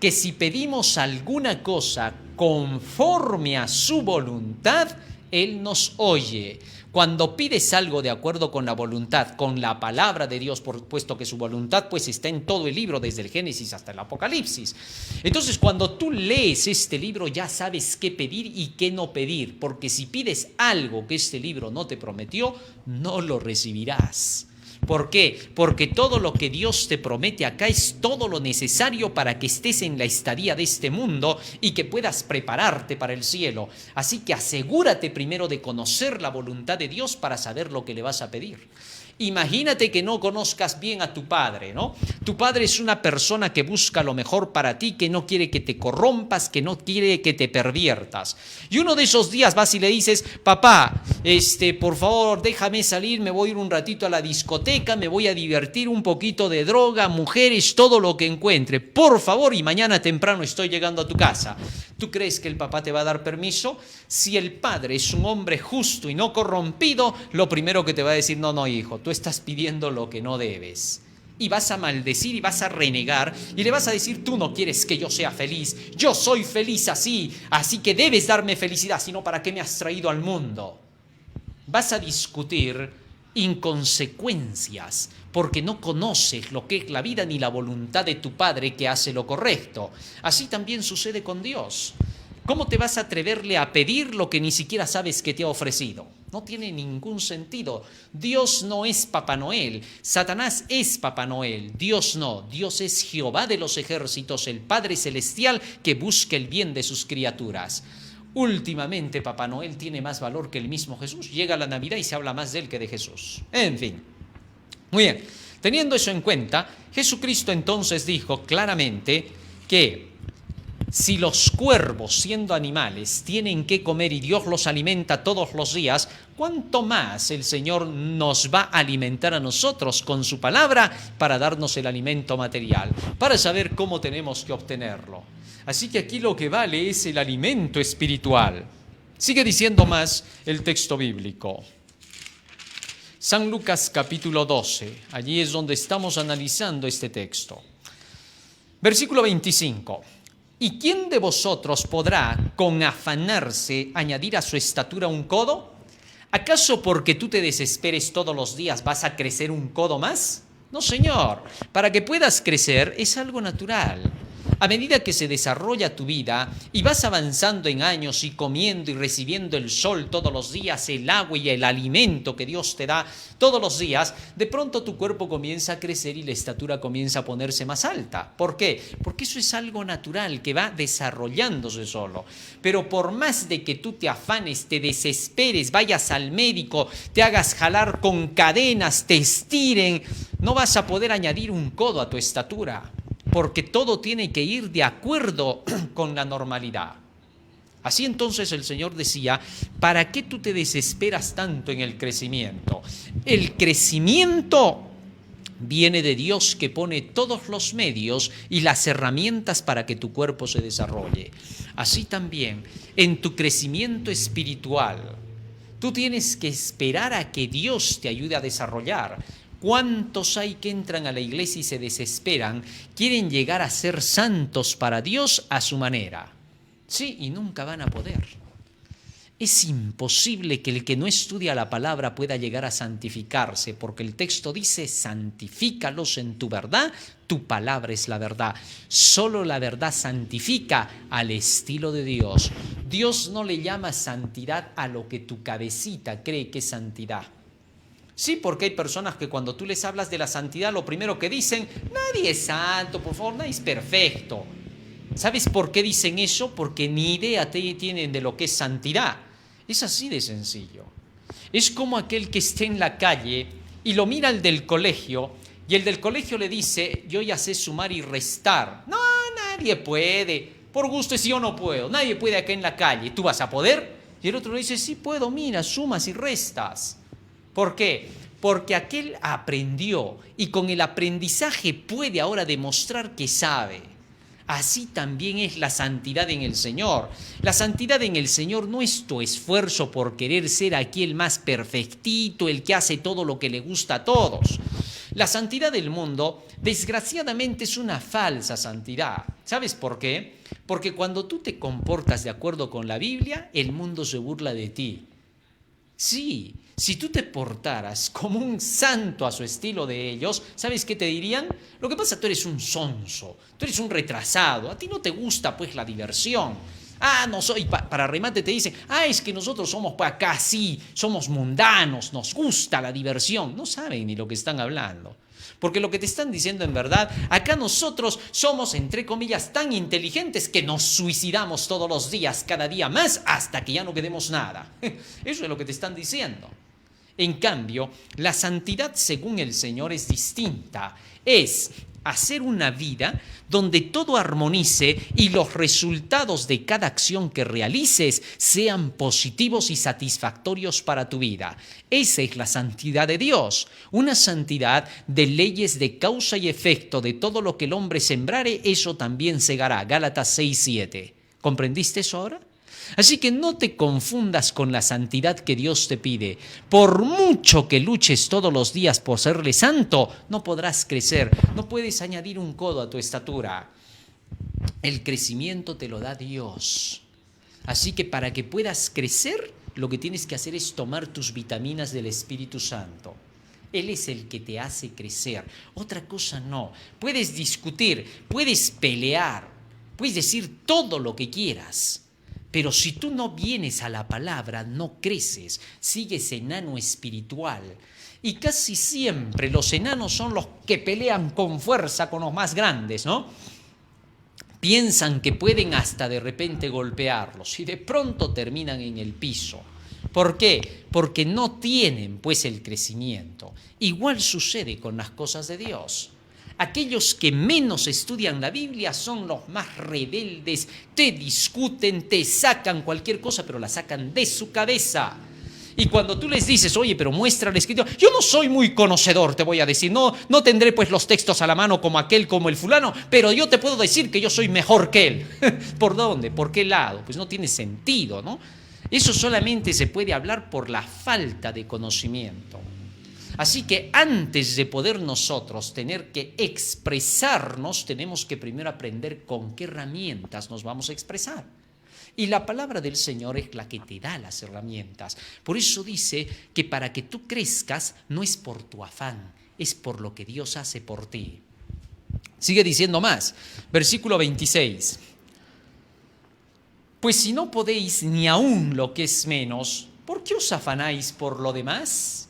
que si pedimos alguna cosa conforme a su voluntad, Él nos oye. Cuando pides algo de acuerdo con la voluntad, con la palabra de Dios, por puesto que su voluntad pues está en todo el libro, desde el Génesis hasta el Apocalipsis. Entonces, cuando tú lees este libro, ya sabes qué pedir y qué no pedir, porque si pides algo que este libro no te prometió, no lo recibirás. ¿Por qué? Porque todo lo que Dios te promete acá es todo lo necesario para que estés en la estadía de este mundo y que puedas prepararte para el cielo. Así que asegúrate primero de conocer la voluntad de Dios para saber lo que le vas a pedir. Imagínate que no conozcas bien a tu padre, ¿no? Tu padre es una persona que busca lo mejor para ti, que no quiere que te corrompas, que no quiere que te perviertas. Y uno de esos días vas y le dices, papá, por favor, déjame salir, me voy a ir un ratito a la discoteca, me voy a divertir, un poquito de droga, mujeres, todo lo que encuentre, por favor, y mañana temprano estoy llegando a tu casa. ¿Tú crees que el papá te va a dar permiso? Si el padre es un hombre justo y no corrompido, lo primero que te va a decir, no, hijo, tú estás pidiendo lo que no debes. Y vas a maldecir y vas a renegar y le vas a decir, tú no quieres que yo sea feliz, yo soy feliz así que debes darme felicidad, sino ¿para qué me has traído al mundo? Vas a discutir inconsecuencias porque no conoces lo que es la vida ni la voluntad de tu Padre que hace lo correcto. Así también sucede con Dios. ¿Cómo te vas a atreverle a pedir lo que ni siquiera sabes que te ha ofrecido? No tiene ningún sentido. Dios no es Papá Noel. Satanás es Papá Noel. Dios no. Dios es Jehová de los ejércitos, el Padre celestial que busca el bien de sus criaturas. Últimamente Papá Noel tiene más valor que el mismo Jesús. Llega la Navidad y se habla más de él que de Jesús. En fin. Muy bien. Teniendo eso en cuenta, Jesucristo entonces dijo claramente que si los cuervos, siendo animales, tienen que comer y Dios los alimenta todos los días, ¿cuánto más el Señor nos va a alimentar a nosotros con su palabra para darnos el alimento material, para saber cómo tenemos que obtenerlo? Así que aquí lo que vale es el alimento espiritual. Sigue diciendo más el texto bíblico. San Lucas capítulo 12, allí es donde estamos analizando este texto. Versículo 25. ¿Y quién de vosotros podrá, con afanarse, añadir a su estatura un codo? ¿Acaso porque tú te desesperes todos los días vas a crecer un codo más? No, Señor. Para que puedas crecer es algo natural. A medida que se desarrolla tu vida y vas avanzando en años y comiendo y recibiendo el sol todos los días, el agua y el alimento que Dios te da todos los días, de pronto tu cuerpo comienza a crecer y la estatura comienza a ponerse más alta. ¿Por qué? Porque eso es algo natural que va desarrollándose solo. Pero por más de que tú te afanes, te desesperes, vayas al médico, te hagas jalar con cadenas, te estiren, no vas a poder añadir un codo a tu estatura. Porque todo tiene que ir de acuerdo con la normalidad. Así entonces el Señor decía, ¿para qué tú te desesperas tanto en el crecimiento? El crecimiento viene de Dios que pone todos los medios y las herramientas para que tu cuerpo se desarrolle. Así también, en tu crecimiento espiritual, tú tienes que esperar a que Dios te ayude a desarrollar. ¿Cuántos hay que entran a la iglesia y se desesperan? Quieren llegar a ser santos para Dios a su manera. Sí, y nunca van a poder. Es imposible que el que no estudia la palabra pueda llegar a santificarse, porque el texto dice, santifícalos en tu verdad, tu palabra es la verdad. Solo la verdad santifica al estilo de Dios. Dios no le llama santidad a lo que tu cabecita cree que es santidad. Sí, porque hay personas que cuando tú les hablas de la santidad, lo primero que dicen, nadie es santo, por favor, nadie es perfecto. ¿Sabes por qué dicen eso? Porque ni idea tienen de lo que es santidad. Es así de sencillo. Es como aquel que esté en la calle y lo mira el del colegio y el del colegio le dice, yo ya sé sumar y restar. No, nadie puede. Por gusto es yo no puedo. Nadie puede acá en la calle. ¿Tú vas a poder? Y el otro le dice, sí puedo, mira, sumas y restas. ¿Por qué? Porque aquel aprendió y con el aprendizaje puede ahora demostrar que sabe. Así también es la santidad en el Señor. La santidad en el Señor no es tu esfuerzo por querer ser aquí el más perfectito, el que hace todo lo que le gusta a todos. La santidad del mundo, desgraciadamente, es una falsa santidad. ¿Sabes por qué? Porque cuando tú te comportas de acuerdo con la Biblia, el mundo se burla de ti. Sí, si tú te portaras como un santo a su estilo de ellos, ¿sabes qué te dirían? Lo que pasa, tú eres un sonso, tú eres un retrasado, a ti no te gusta pues la diversión, No soy, para remate te dice, es que nosotros somos acá, sí, somos mundanos, nos gusta la diversión. No saben ni lo que están hablando. Porque lo que te están diciendo en verdad, acá nosotros somos, entre comillas, tan inteligentes que nos suicidamos todos los días, cada día más, hasta que ya no quedemos nada. Eso es lo que te están diciendo. En cambio, la santidad según el Señor es distinta. Es hacer una vida donde todo armonice y los resultados de cada acción que realices sean positivos y satisfactorios para tu vida. Esa es la santidad de Dios, una santidad de leyes de causa y efecto. De todo lo que el hombre sembrare, eso también segará. Gálatas 6:7. ¿Comprendiste eso ahora? Así que no te confundas con la santidad que Dios te pide. Por mucho que luches todos los días por serle santo, no podrás crecer, no puedes añadir un codo a tu estatura. El crecimiento te lo da Dios. Así que para que puedas crecer, lo que tienes que hacer es tomar tus vitaminas del Espíritu Santo. Él es el que te hace crecer. Otra cosa no. Puedes discutir, puedes pelear, puedes decir todo lo que quieras. Pero si tú no vienes a la palabra, no creces, sigues enano espiritual. Y casi siempre los enanos son los que pelean con fuerza con los más grandes, ¿no? Piensan que pueden hasta de repente golpearlos y de pronto terminan en el piso. ¿Por qué? Porque no tienen pues el crecimiento. Igual sucede con las cosas de Dios. Aquellos que menos estudian la Biblia son los más rebeldes, te discuten, te sacan cualquier cosa, pero la sacan de su cabeza. Y cuando tú les dices, oye, pero muestra la Escritura, yo no soy muy conocedor, te voy a decir, no tendré pues los textos a la mano como aquel, como el fulano, pero yo te puedo decir que yo soy mejor que él. ¿Por dónde? ¿Por qué lado? Pues no tiene sentido, ¿no? Eso solamente se puede hablar por la falta de conocimiento. Así que antes de poder nosotros tener que expresarnos, tenemos que primero aprender con qué herramientas nos vamos a expresar. Y la palabra del Señor es la que te da las herramientas. Por eso dice que para que tú crezcas no es por tu afán, es por lo que Dios hace por ti. Sigue diciendo más, versículo 26. Pues si no podéis ni aún lo que es menos, ¿por qué os afanáis por lo demás?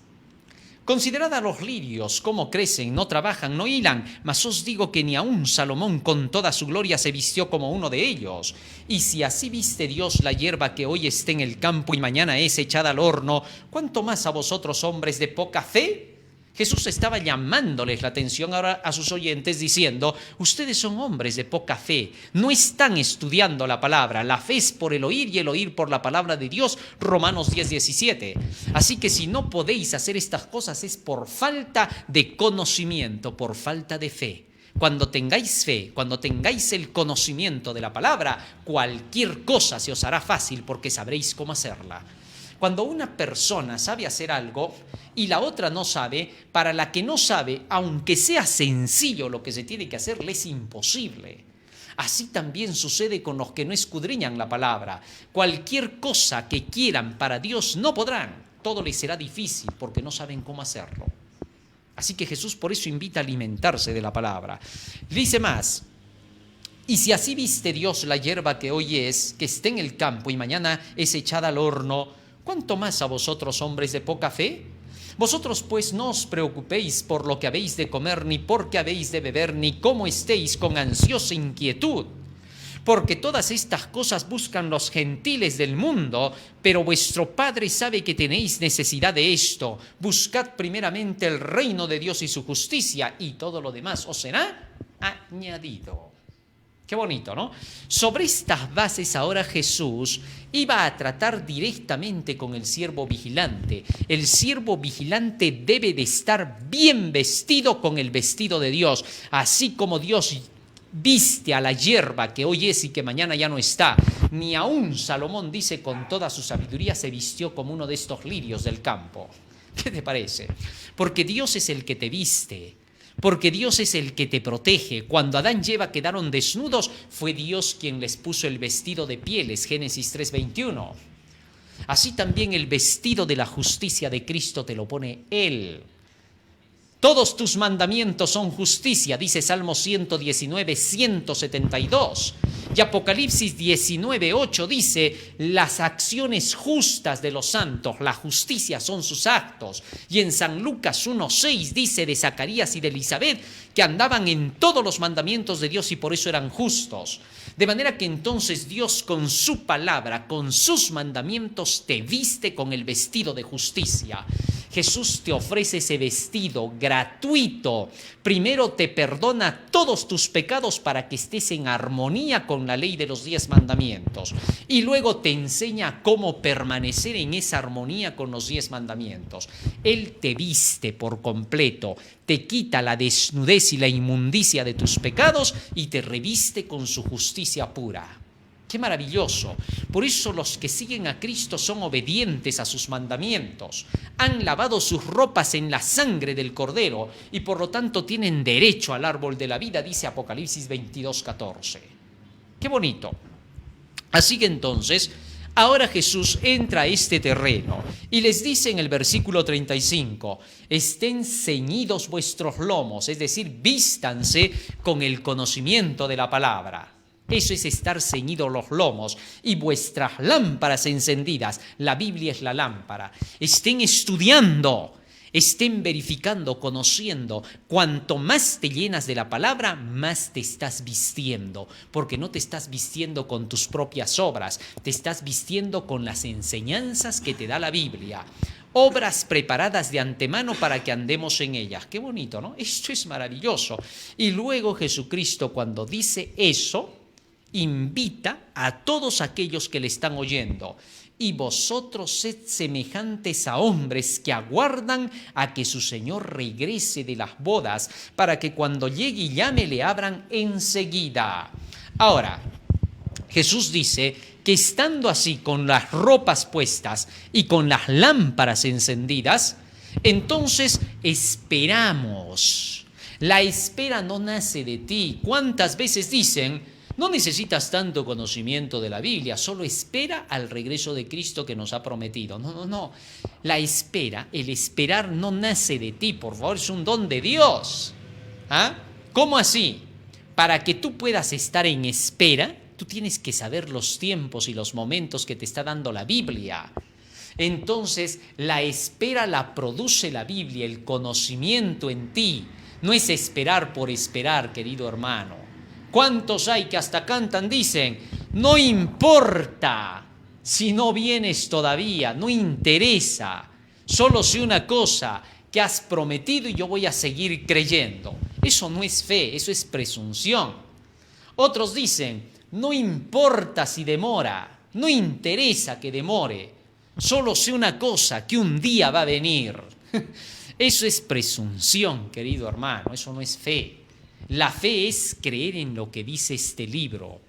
Considerad a los lirios, cómo crecen, no trabajan, no hilan, mas os digo que ni aun Salomón con toda su gloria se vistió como uno de ellos. Y si así viste Dios la hierba que hoy está en el campo y mañana es echada al horno, ¿cuánto más a vosotros, hombres de poca fe? Jesús estaba llamándoles la atención ahora a sus oyentes diciendo, ustedes son hombres de poca fe, no están estudiando la palabra, la fe es por el oír y el oír por la palabra de Dios, Romanos 10:17. Así que si no podéis hacer estas cosas es por falta de conocimiento, por falta de fe. Cuando tengáis fe, cuando tengáis el conocimiento de la palabra, cualquier cosa se os hará fácil porque sabréis cómo hacerla. Cuando una persona sabe hacer algo y la otra no sabe, para la que no sabe, aunque sea sencillo lo que se tiene que hacer, le es imposible. Así también sucede con los que no escudriñan la palabra. Cualquier cosa que quieran para Dios no podrán. Todo les será difícil porque no saben cómo hacerlo. Así que Jesús por eso invita a alimentarse de la palabra. Dice más. Y si así viste Dios la hierba que hoy es, que está en el campo y mañana es echada al horno, ¿cuánto más a vosotros, hombres de poca fe? Vosotros pues no os preocupéis por lo que habéis de comer, ni por qué habéis de beber, ni cómo estéis con ansiosa inquietud. Porque todas estas cosas buscan los gentiles del mundo, pero vuestro Padre sabe que tenéis necesidad de esto. Buscad primeramente el reino de Dios y su justicia, y todo lo demás os será añadido. Qué bonito, ¿no? Sobre estas bases ahora Jesús iba a tratar directamente con el siervo vigilante. El siervo vigilante debe de estar bien vestido con el vestido de Dios, así como Dios viste a la hierba que hoy es y que mañana ya no está. Ni aún Salomón, dice, con toda su sabiduría se vistió como uno de estos lirios del campo. ¿Qué te parece? Porque Dios es el que te viste. Porque Dios es el que te protege. Cuando Adán y Eva quedaron desnudos, fue Dios quien les puso el vestido de pieles, Génesis 3:21. Así también el vestido de la justicia de Cristo te lo pone Él. Todos tus mandamientos son justicia, dice Salmo 119, 172. Y Apocalipsis 19:8 dice, las acciones justas de los santos, la justicia son sus actos. Y en San Lucas 1:6 dice de Zacarías y de Elisabet que andaban en todos los mandamientos de Dios y por eso eran justos. De manera que entonces Dios con su palabra, con sus mandamientos, te viste con el vestido de justicia. Jesús te ofrece ese vestido gratuito. Primero te perdona todos tus pecados para que estés en armonía con la ley de los 10 mandamientos. Y luego te enseña cómo permanecer en esa armonía con los 10 mandamientos. Él te viste por completo, te quita la desnudez y la inmundicia de tus pecados y te reviste con su justicia pura. ¡Qué maravilloso! Por eso los que siguen a Cristo son obedientes a sus mandamientos. Han lavado sus ropas en la sangre del Cordero y por lo tanto tienen derecho al árbol de la vida, dice Apocalipsis 22:14. ¡Qué bonito! Así que entonces, ahora Jesús entra a este terreno y les dice en el versículo 35, estén ceñidos vuestros lomos, es decir, vístanse con el conocimiento de la palabra. Eso es estar ceñidos los lomos y vuestras lámparas encendidas. La Biblia es la lámpara. Estén estudiando, estén verificando, conociendo. Cuanto más te llenas de la palabra, más te estás vistiendo. Porque no te estás vistiendo con tus propias obras, te estás vistiendo con las enseñanzas que te da la Biblia. Obras preparadas de antemano para que andemos en ellas. Qué bonito, ¿no? Esto es maravilloso. Y luego Jesucristo, cuando dice eso, invita a todos aquellos que le están oyendo. Y vosotros sed semejantes a hombres que aguardan a que su Señor regrese de las bodas, para que cuando llegue y llame le abran enseguida. Ahora, Jesús dice que estando así con las ropas puestas y con las lámparas encendidas, entonces esperamos. La espera no nace de ti. ¿Cuántas veces dicen? No necesitas tanto conocimiento de la Biblia, solo espera al regreso de Cristo que nos ha prometido. No. La espera, el esperar no nace de ti, por favor, es un don de Dios. ¿Ah? ¿Cómo así? Para que tú puedas estar en espera, tú tienes que saber los tiempos y los momentos que te está dando la Biblia. Entonces, la espera la produce la Biblia, el conocimiento en ti. No es esperar por esperar, querido hermano. ¿Cuántos hay que hasta cantan, dicen, no importa si no vienes todavía, no interesa, solo sé una cosa, que has prometido y yo voy a seguir creyendo? Eso no es fe, eso es presunción. Otros dicen, no importa si demora, no interesa que demore, solo sé una cosa, que un día va a venir. Eso es presunción, querido hermano, eso no es fe. La fe es creer en lo que dice este libro.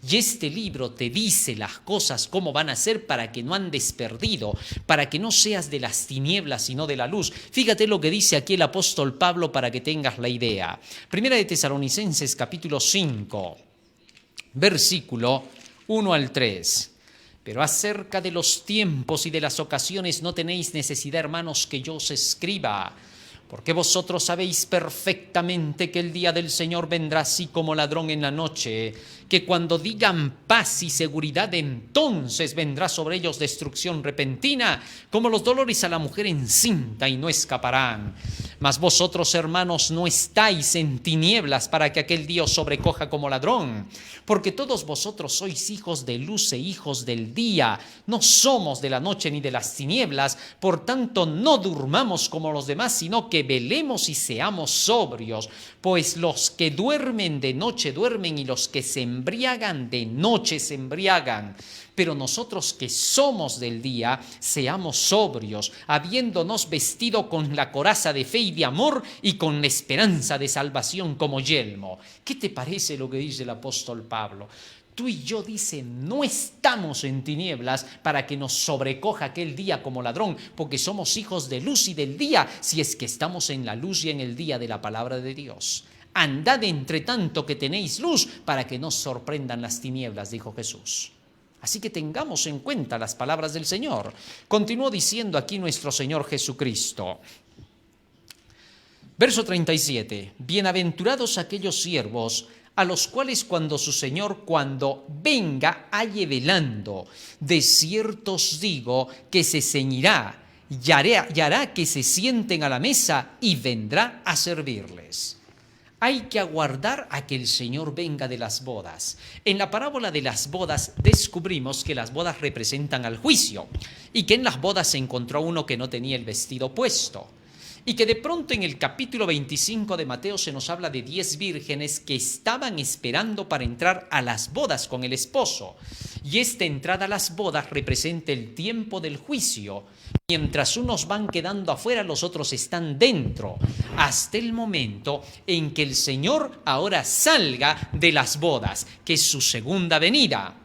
Y este libro te dice las cosas cómo van a ser para que no andes perdido, para que no seas de las tinieblas sino de la luz. Fíjate lo que dice aquí el apóstol Pablo para que tengas la idea. Primera de Tesalonicenses capítulo 5, versículo 1 al 3. Pero acerca de los tiempos y de las ocasiones no tenéis necesidad, hermanos, que yo os escriba. Porque vosotros sabéis perfectamente que el día del Señor vendrá así como ladrón en la noche, que cuando digan paz y seguridad, entonces vendrá sobre ellos destrucción repentina, como los dolores a la mujer encinta, y no escaparán. Mas vosotros, hermanos, no estáis en tinieblas para que aquel día os sobrecoja como ladrón, porque todos vosotros sois hijos de luz e hijos del día, no somos de la noche ni de las tinieblas. Por tanto, no durmamos como los demás, sino que velemos y seamos sobrios, pues los que duermen de noche duermen y los que se embriagan de noche se embriagan. Pero nosotros que somos del día, seamos sobrios, habiéndonos vestido con la coraza de fe y de amor y con la esperanza de salvación como yelmo. ¿Qué te parece lo que dice el apóstol Pablo? Tú y yo, dice, no estamos en tinieblas para que nos sobrecoja aquel día como ladrón, porque somos hijos de luz y del día, si es que estamos en la luz y en el día de la palabra de Dios. Andad entre tanto que tenéis luz para que no os sorprendan las tinieblas, dijo Jesús. Así que tengamos en cuenta las palabras del Señor. Continuó diciendo aquí nuestro Señor Jesucristo. Verso 37. Bienaventurados aquellos siervos a los cuales cuando venga, halle velando. De cierto os digo que se ceñirá y hará que se sienten a la mesa y vendrá a servirles. Hay que aguardar a que el Señor venga de las bodas. En la parábola de las bodas descubrimos que las bodas representan al juicio y que en las bodas se encontró uno que no tenía el vestido puesto. Y que de pronto en el capítulo 25 de Mateo se nos habla de 10 vírgenes que estaban esperando para entrar a las bodas con el esposo. Y esta entrada a las bodas representa el tiempo del juicio. Mientras unos van quedando afuera, los otros están dentro, hasta el momento en que el Señor ahora salga de las bodas, que es su segunda venida.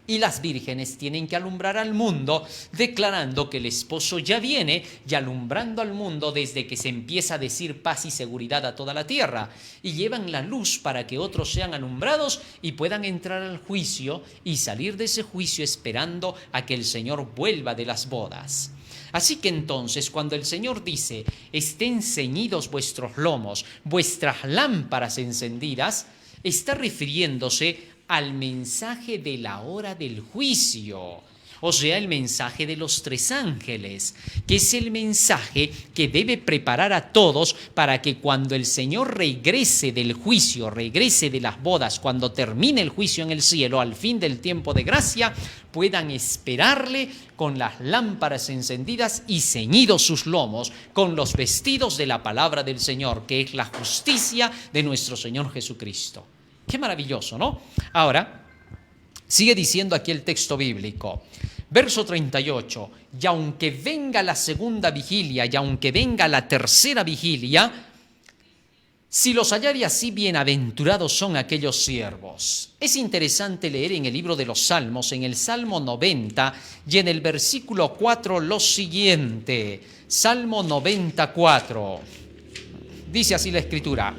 Y las vírgenes tienen que alumbrar al mundo, declarando que el esposo ya viene y alumbrando al mundo desde que se empieza a decir paz y seguridad a toda la tierra. Y llevan la luz para que otros sean alumbrados y puedan entrar al juicio y salir de ese juicio esperando a que el Señor vuelva de las bodas. Así que entonces, cuando el Señor dice, estén ceñidos vuestros lomos, vuestras lámparas encendidas, está refiriéndose al mensaje de la hora del juicio, o sea, el mensaje de los 3 ángeles, que es el mensaje que debe preparar a todos para que cuando el Señor regrese del juicio, regrese de las bodas, cuando termine el juicio en el cielo, al fin del tiempo de gracia, puedan esperarle con las lámparas encendidas y ceñidos sus lomos con los vestidos de la palabra del Señor, que es la justicia de nuestro Señor Jesucristo. Qué maravilloso, ¿no? Ahora, sigue diciendo aquí el texto bíblico, verso 38, y aunque venga la segunda vigilia y aunque venga la tercera vigilia, si los hallare así, bienaventurados son aquellos siervos. Es interesante leer en el libro de los Salmos, en el Salmo 90 y en el versículo 4 lo siguiente, Salmo 94, dice así la Escritura,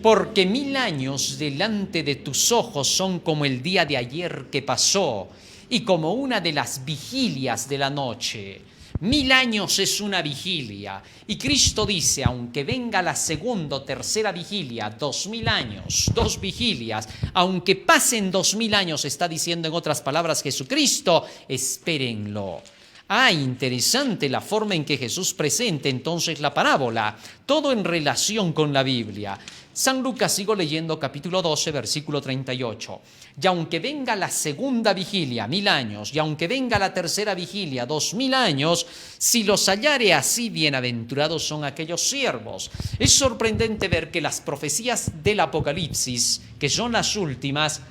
porque 1000 años delante de tus ojos son como el día de ayer que pasó y como una de las vigilias de la noche. 1000 años es una vigilia y Cristo dice, aunque venga la segunda o tercera vigilia, 2000 años, 2 vigilias, aunque pasen 2000 años, está diciendo en otras palabras Jesucristo, espérenlo. Interesante la forma en que Jesús presenta entonces la parábola, todo en relación con la Biblia. San Lucas, sigo leyendo capítulo 12, versículo 38. Y aunque venga la segunda vigilia, 1000 años, y aunque venga la tercera vigilia, 2000 años, si los hallare así, bienaventurados son aquellos siervos. Es sorprendente ver que las profecías del Apocalipsis, que son las últimas,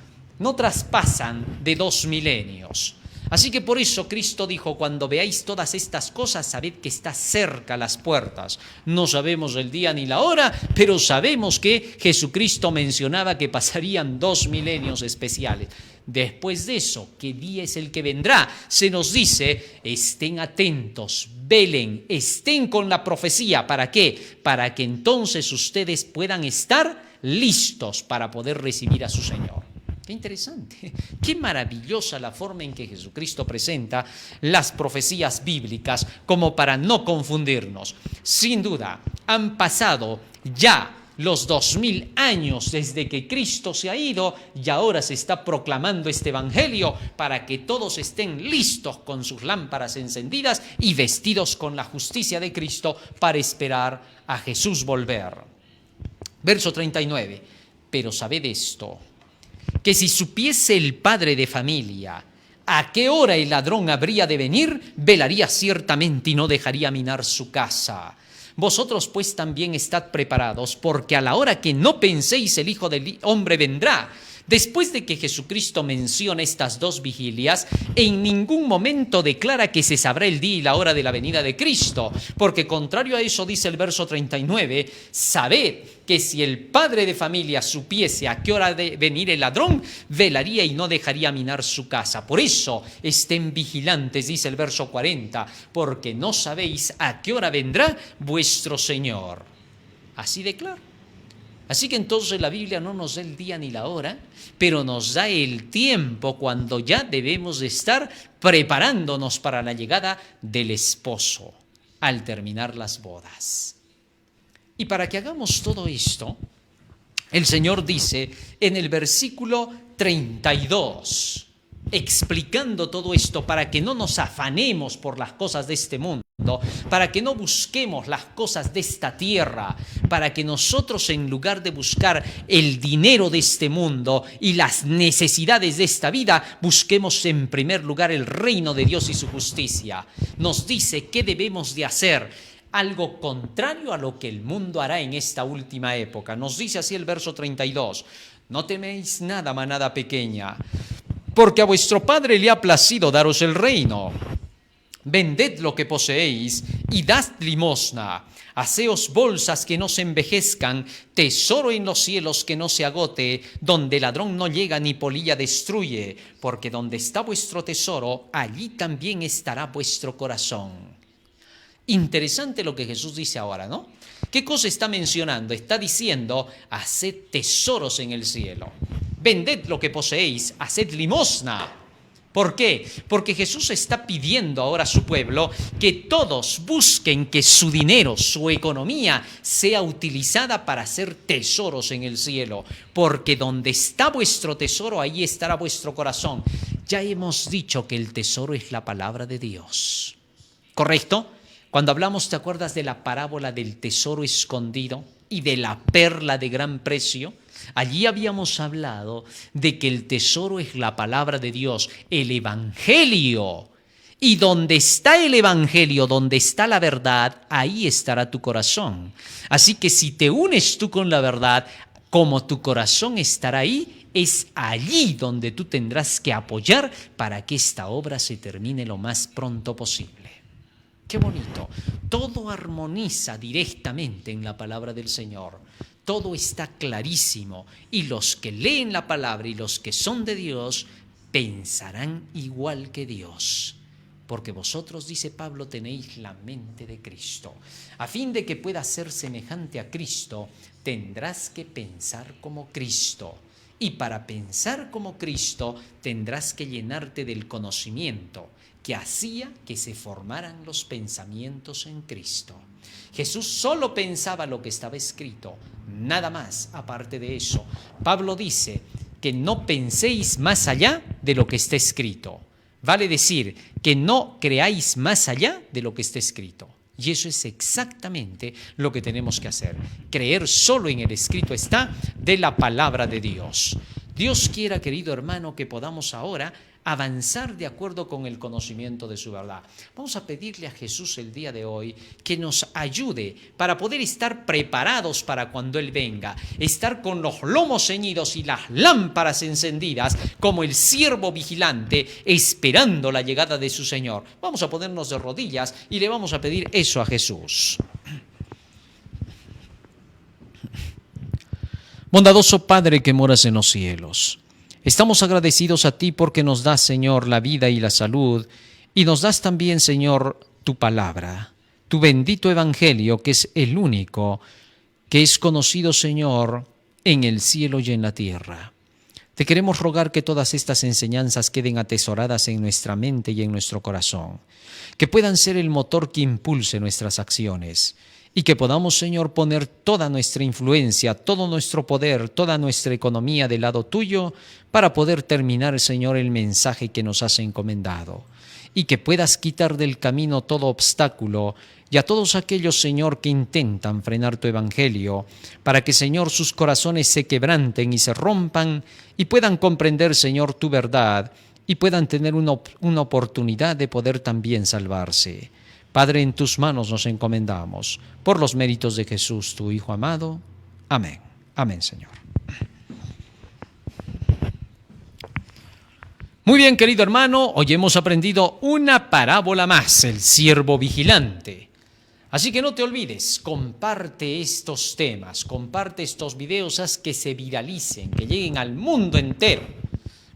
no traspasan de 2 milenios. Así que por eso Cristo dijo, cuando veáis todas estas cosas, sabed que está cerca las puertas. No sabemos el día ni la hora, pero sabemos que Jesucristo mencionaba que pasarían 2 milenios especiales. Después de eso, ¿qué día es el que vendrá? Se nos dice, estén atentos, velen, estén con la profecía. ¿Para qué? Para que entonces ustedes puedan estar listos para poder recibir a su Señor. Qué interesante, qué maravillosa la forma en que Jesucristo presenta las profecías bíblicas como para no confundirnos. Sin duda, han pasado ya los 2000 años desde que Cristo se ha ido y ahora se está proclamando este evangelio para que todos estén listos con sus lámparas encendidas y vestidos con la justicia de Cristo para esperar a Jesús volver. Verso 39, pero sabed esto, que si supiese el padre de familia a qué hora el ladrón habría de venir, velaría ciertamente y no dejaría minar su casa. Vosotros pues también estad preparados, porque a la hora que no penséis el Hijo del Hombre vendrá. Después de que Jesucristo menciona estas 2 vigilias, en ningún momento declara que se sabrá el día y la hora de la venida de Cristo, porque contrario a eso dice el verso 39, sabed que si el padre de familia supiese a qué hora ha de venir el ladrón, velaría y no dejaría minar su casa. Por eso estén vigilantes, dice el verso 40, porque no sabéis a qué hora vendrá vuestro Señor. Así de claro. Así que entonces la Biblia no nos da el día ni la hora, pero nos da el tiempo cuando ya debemos de estar preparándonos para la llegada del esposo al terminar las bodas. Y para que hagamos todo esto, El Señor dice en el versículo 32, explicando todo esto para que no nos afanemos por las cosas de este mundo, para que no busquemos las cosas de esta tierra, para que nosotros, en lugar de buscar el dinero de este mundo y las necesidades de esta vida, busquemos en primer lugar el reino de Dios y su justicia. Nos dice qué debemos de hacer. Algo contrario a lo que el mundo hará en esta última época. Nos dice así el verso 32. No teméis nada, manada pequeña, porque a vuestro Padre le ha placido daros el reino. Vended lo que poseéis y dad limosna. Haceos bolsas que no se envejezcan, tesoro en los cielos que no se agote, donde ladrón no llega ni polilla destruye, porque donde está vuestro tesoro, allí también estará vuestro corazón. Interesante lo que Jesús dice ahora, ¿no? ¿Qué cosa está mencionando? Está diciendo, haced tesoros en el cielo. Vended lo que poseéis, haced limosna. ¿Por qué? Porque Jesús está pidiendo ahora a su pueblo que todos busquen que su dinero, su economía, sea utilizada para hacer tesoros en el cielo. Porque donde está vuestro tesoro, ahí estará vuestro corazón. Ya hemos dicho que el tesoro es la palabra de Dios. ¿Correcto? Cuando hablamos, ¿te acuerdas de la parábola del tesoro escondido y de la perla de gran precio? Allí habíamos hablado de que el tesoro es la palabra de Dios, el Evangelio. Y donde está el Evangelio, donde está la verdad, ahí estará tu corazón. Así que si te unes tú con la verdad, como tu corazón estará ahí, es allí donde tú tendrás que apoyar para que esta obra se termine lo más pronto posible. Qué bonito. Todo armoniza directamente en la palabra del Señor. Todo está clarísimo. Y los que leen la palabra y los que son de Dios pensarán igual que Dios. Porque vosotros, dice Pablo, tenéis la mente de Cristo. A fin de que puedas ser semejante a Cristo, tendrás que pensar como Cristo. Y para pensar como Cristo, tendrás que llenarte del conocimiento que hacía que se formaran los pensamientos en Cristo. Jesús solo pensaba lo que estaba escrito, nada más aparte de eso. Pablo dice que no penséis más allá de lo que está escrito. Vale decir que no creáis más allá de lo que está escrito. Y eso es exactamente lo que tenemos que hacer. Creer solo en el escrito está de la palabra de Dios. Dios quiera, querido hermano, que podamos ahora avanzar de acuerdo con el conocimiento de su verdad. Vamos a pedirle a Jesús el día de hoy que nos ayude para poder estar preparados para cuando Él venga, estar con los lomos ceñidos y las lámparas encendidas como el siervo vigilante esperando la llegada de su Señor. Vamos a ponernos de rodillas y le vamos a pedir eso a Jesús. Bondadoso Padre que moras en los cielos, estamos agradecidos a ti porque nos das, Señor, la vida y la salud, y nos das también, Señor, tu palabra, tu bendito evangelio, que es el único que es conocido, Señor, en el cielo y en la tierra. Te queremos rogar que todas estas enseñanzas queden atesoradas en nuestra mente y en nuestro corazón, que puedan ser el motor que impulse nuestras acciones, y que podamos, Señor, poner toda nuestra influencia, todo nuestro poder, toda nuestra economía del lado tuyo para poder terminar, Señor, el mensaje que nos has encomendado. Y que puedas quitar del camino todo obstáculo y a todos aquellos, Señor, que intentan frenar tu evangelio, para que, Señor, sus corazones se quebranten y se rompan y puedan comprender, Señor, tu verdad y puedan tener una oportunidad de poder también salvarse. Padre, en tus manos nos encomendamos, por los méritos de Jesús, tu Hijo amado. Amén. Amén, Señor. Muy bien, querido hermano, hoy hemos aprendido una parábola más, el siervo vigilante. Así que no te olvides, comparte estos temas, comparte estos videos, haz que se viralicen, que lleguen al mundo entero.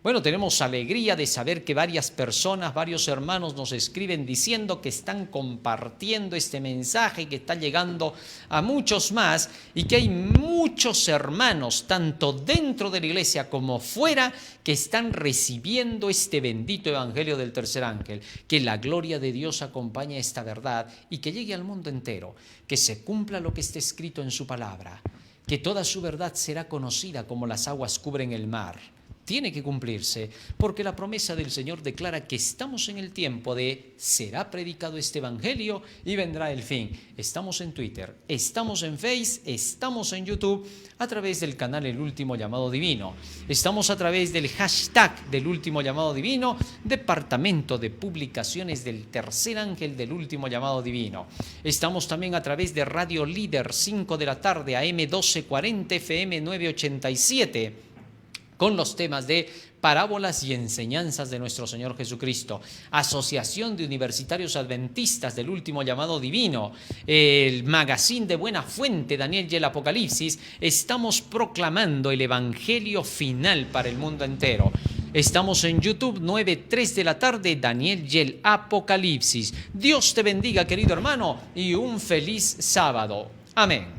Bueno, tenemos alegría de saber que varias personas, varios hermanos nos escriben diciendo que están compartiendo este mensaje, que está llegando a muchos más y que hay muchos hermanos, tanto dentro de la iglesia como fuera, que están recibiendo este bendito evangelio del tercer ángel. Que la gloria de Dios acompañe esta verdad y que llegue al mundo entero, que se cumpla lo que está escrito en su palabra. que toda su verdad será conocida como las aguas cubren el mar. Tiene que cumplirse, porque la promesa del Señor declara que estamos en el tiempo de será predicado este evangelio y vendrá el fin. Estamos en Twitter, estamos en Face, estamos en YouTube, a través del canal El Último Llamado Divino. Estamos a través del hashtag del Último Llamado Divino, Departamento de Publicaciones del Tercer Ángel del Último Llamado Divino. Estamos también a través de Radio Líder, 5 de la tarde, AM 1240, FM 987, con los temas de parábolas y enseñanzas de nuestro Señor Jesucristo. Asociación de Universitarios Adventistas del Último Llamado Divino, el magazine de Buena Fuente, Daniel y el Apocalipsis. Estamos proclamando el Evangelio final para el mundo entero. Estamos en YouTube, 9:03 de la tarde, Daniel y el Apocalipsis. Dios te bendiga, querido hermano, y un feliz sábado. Amén.